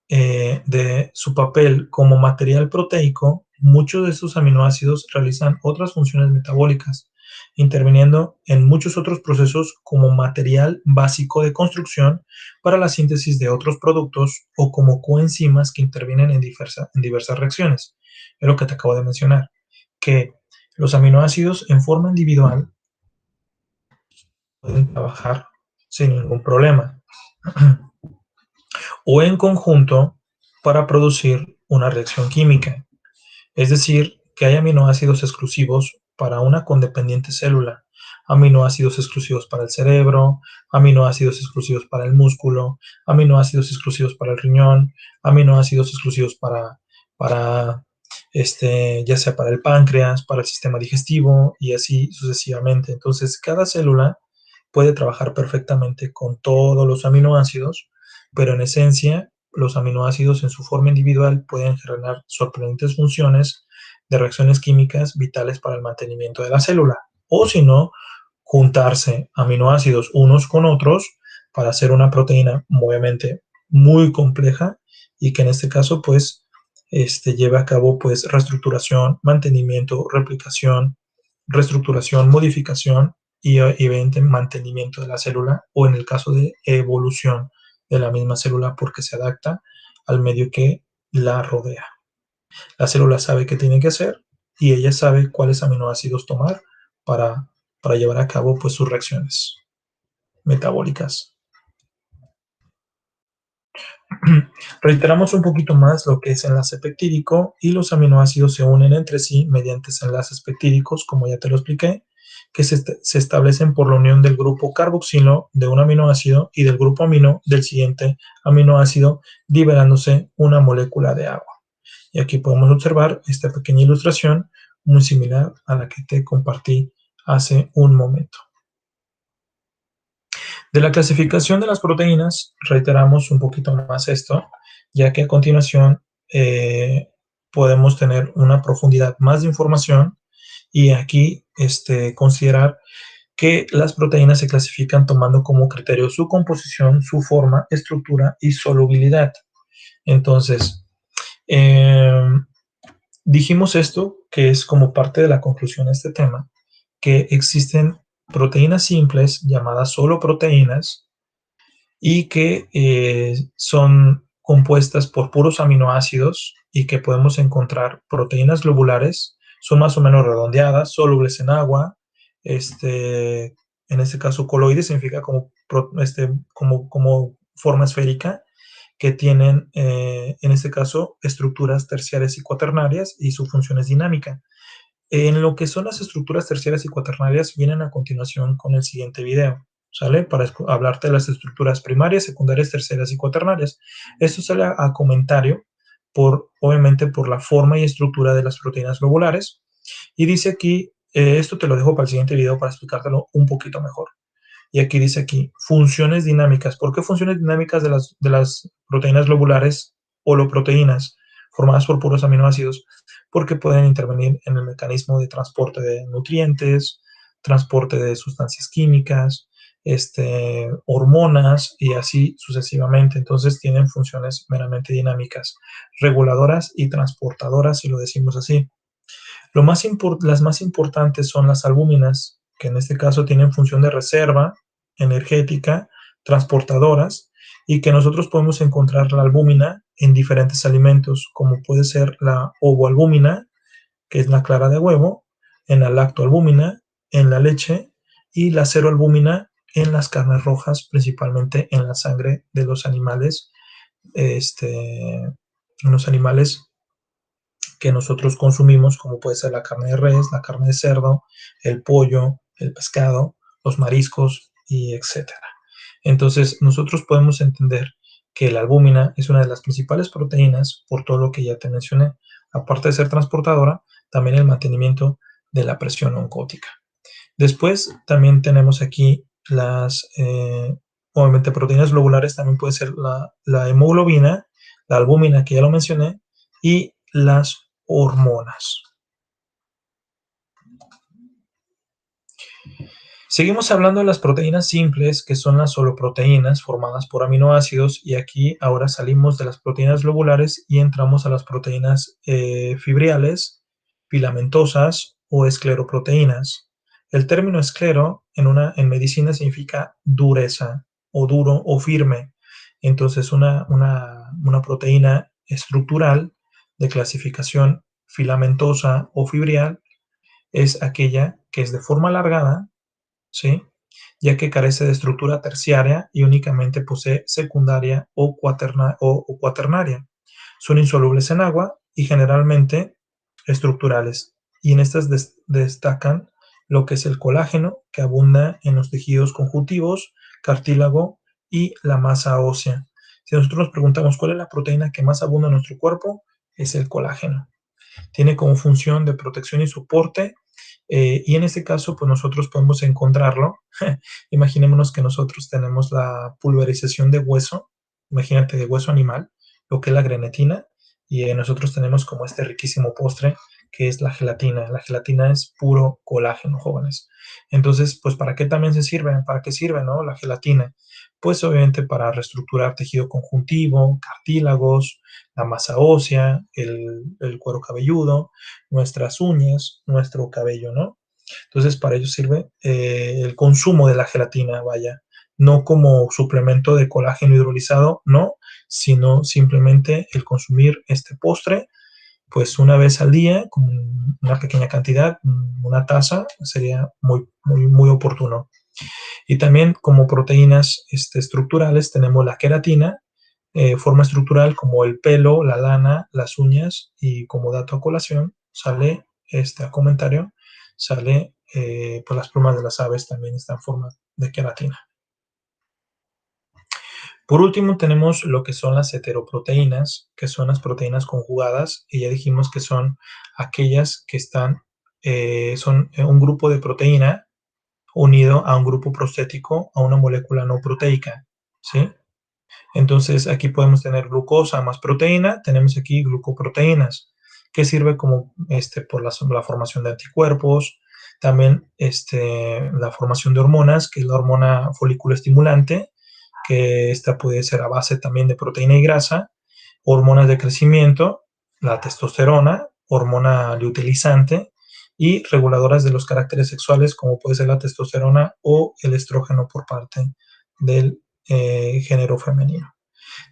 de su papel como material proteico, muchos de estos aminoácidos realizan otras funciones metabólicas, interviniendo en muchos otros procesos como material básico de construcción para la síntesis de otros productos o como coenzimas que intervienen en diversas reacciones. Es lo que te acabo de mencionar, que los aminoácidos en forma individual pueden trabajar sin ningún problema o en conjunto para producir una reacción química. Es decir, que hay aminoácidos exclusivos para una condependiente célula, aminoácidos exclusivos para el cerebro, aminoácidos exclusivos para el músculo, aminoácidos exclusivos para el riñón, aminoácidos exclusivos para ya sea para el páncreas, para el sistema digestivo y así sucesivamente. Entonces, cada célula puede trabajar perfectamente con todos los aminoácidos, pero en esencia, los aminoácidos en su forma individual pueden generar sorprendentes funciones de reacciones químicas vitales para el mantenimiento de la célula. O si no, juntarse aminoácidos unos con otros para hacer una proteína obviamente muy compleja, y que en este caso pues lleve a cabo pues reestructuración, mantenimiento, replicación reestructuración, modificación y obviamente mantenimiento de la célula, o en el caso de evolución de la misma célula porque se adapta al medio que la rodea. La célula sabe qué tiene que hacer y ella sabe cuáles aminoácidos tomar para, para llevar a cabo pues, sus reacciones metabólicas. Reiteramos un poquito más lo que es enlace peptídico, y los aminoácidos se unen entre sí mediante enlaces peptídicos, como ya te lo expliqué, que se establecen por la unión del grupo carboxilo de un aminoácido y del grupo amino del siguiente aminoácido, liberándose una molécula de agua. Y aquí podemos observar esta pequeña ilustración muy similar a la que te compartí hace un momento. De la clasificación de las proteínas, reiteramos un poquito más esto, ya que a continuación podemos tener una profundidad más de información, y aquí considerar que las proteínas se clasifican tomando como criterio su composición, su forma, estructura y solubilidad. Entonces, dijimos esto, que es como parte de la conclusión de este tema, que existen proteínas simples llamadas solo proteínas, y que son compuestas por puros aminoácidos, y que podemos encontrar proteínas globulares, son más o menos redondeadas, solubles en agua, en este caso coloides significa como forma esférica, que tienen en este caso estructuras terciarias y cuaternarias, y su función es dinámica. En lo que son las estructuras terciarias y cuaternarias vienen a continuación con el siguiente video, ¿sale? Para hablarte de las estructuras primarias, secundarias, terciarias y cuaternarias. Esto sale a comentario obviamente por la forma y estructura de las proteínas globulares. Y dice aquí, esto te lo dejo para el siguiente video para explicártelo un poquito mejor. Y aquí dice aquí, funciones dinámicas. ¿Por qué funciones dinámicas de las proteínas globulares, holoproteínas, formadas por puros aminoácidos? Porque pueden intervenir en el mecanismo de transporte de nutrientes, transporte de sustancias químicas, hormonas y así sucesivamente. Entonces tienen funciones meramente dinámicas, reguladoras y transportadoras, si lo decimos así. Las más importantes son las albúminas, que en este caso tienen función de reserva energética, transportadoras, y que nosotros podemos encontrar la albúmina en diferentes alimentos, como puede ser la ovoalbúmina, que es la clara de huevo, en la lactoalbúmina, en la leche, y la ceroalbúmina en las carnes rojas, principalmente en la sangre de los animales, en los animales que nosotros consumimos, como puede ser la carne de res, la carne de cerdo, el pollo, el pescado, los mariscos, y etcétera. Entonces, nosotros podemos entender que la albúmina es una de las principales proteínas por todo lo que ya te mencioné. Aparte de ser transportadora, también el mantenimiento de la presión oncótica. Después, también tenemos aquí obviamente, proteínas globulares. También puede ser la hemoglobina, la albúmina, que ya lo mencioné, y las hormonas. Seguimos hablando de las proteínas simples, que son las holoproteínas formadas por aminoácidos, y aquí ahora salimos de las proteínas globulares y entramos a las proteínas fibriales, filamentosas o escleroproteínas. El término esclero en medicina significa dureza, o duro o firme. Entonces una proteína estructural de clasificación filamentosa o fibrial es aquella que es de forma alargada, ¿sí? Ya que carece de estructura terciaria y únicamente posee secundaria o cuaternaria. Son insolubles en agua y generalmente estructurales. Y en estas destacan lo que es el colágeno, que abunda en los tejidos conjuntivos, cartílago y la masa ósea. Si nosotros nos preguntamos cuál es la proteína que más abunda en nuestro cuerpo, es el colágeno. Tiene como función de protección y soporte, y en este caso, pues nosotros podemos encontrarlo. Imaginémonos que nosotros tenemos la pulverización de hueso, imagínate, de hueso animal, lo que es la grenetina, y nosotros tenemos como este riquísimo postre que es la gelatina. La gelatina es puro colágeno, jóvenes. Entonces, pues, ¿para qué también se sirve? ¿Para qué sirve, no, la gelatina? Pues obviamente para reestructurar tejido conjuntivo, cartílagos, la masa ósea, el cuero cabelludo, nuestras uñas, nuestro cabello, ¿no? Entonces, para ello sirve el consumo de la gelatina, vaya, no como suplemento de colágeno hidrolizado, no, sino simplemente el consumir este postre, pues una vez al día, con una pequeña cantidad, una taza, sería muy oportuno. Y también como proteínas estructurales tenemos la queratina, forma estructural como el pelo, la lana, las uñas, y como dato a colación, sale a comentario, sale pues las plumas de las aves también están en forma de queratina. Por último tenemos lo que son las heteroproteínas, que son las proteínas conjugadas, y ya dijimos que son aquellas que están, son un grupo de proteína unido a un grupo prostético, a una molécula no proteica, ¿sí? Entonces aquí podemos tener glucosa más proteína, tenemos aquí glucoproteínas, que sirve como por la formación de anticuerpos, también la formación de hormonas, que es la hormona folículo estimulante, que esta puede ser a base también de proteína y grasa, hormonas de crecimiento, la testosterona, hormona luteinizante, y reguladoras de los caracteres sexuales, como puede ser la testosterona o el estrógeno por parte del género femenino.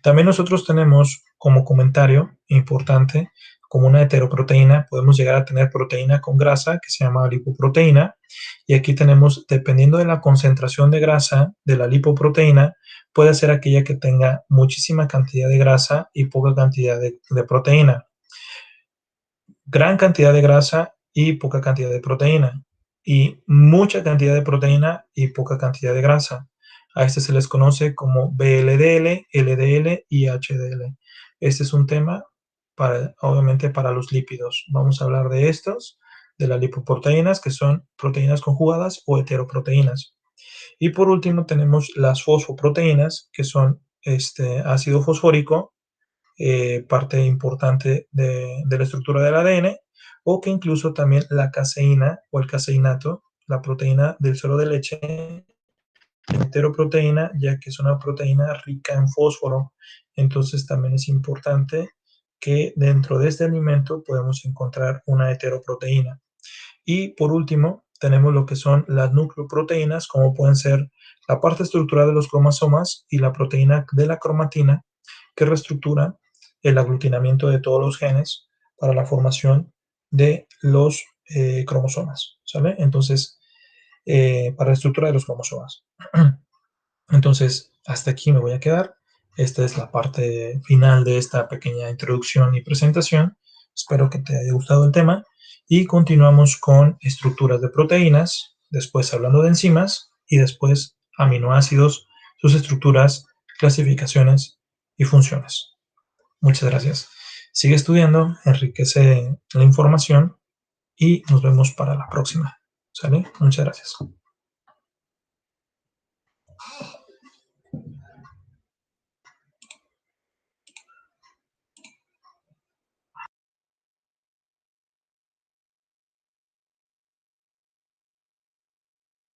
También nosotros tenemos como comentario importante, como una heteroproteína, podemos llegar a tener proteína con grasa que se llama lipoproteína, y aquí tenemos, dependiendo de la concentración de grasa de la lipoproteína, puede ser aquella que tenga muchísima cantidad de grasa y poca cantidad de proteína, gran cantidad de grasa y poca cantidad de proteína, y mucha cantidad de proteína y poca cantidad de grasa. A este se les conoce como VLDL, LDL y HDL. Este es un tema obviamente para los lípidos. Vamos a hablar de estos, de las lipoproteínas, que son proteínas conjugadas o heteroproteínas. Y por último tenemos las fosfoproteínas, que son ácido fosfórico, parte importante de la estructura del ADN, o que incluso también la caseína o el caseinato, la proteína del suero de leche, heteroproteína, ya que es una proteína rica en fósforo. Entonces también es importante que dentro de este alimento podemos encontrar una heteroproteína. Y por último, tenemos lo que son las nucleoproteínas, como pueden ser la parte estructural de los cromosomas y la proteína de la cromatina, que reestructura el aglutinamiento de todos los genes para la formación de los cromosomas, ¿sale? Entonces, para la estructura de los cromosomas. Entonces, hasta aquí me voy a quedar. Esta es la parte final de esta pequeña introducción y presentación. Espero que te haya gustado el tema y continuamos con estructuras de proteínas, después hablando de enzimas y después aminoácidos, sus estructuras, clasificaciones y funciones. Muchas gracias. Sigue estudiando, enriquece la información y nos vemos para la próxima. ¿Sale? Muchas gracias.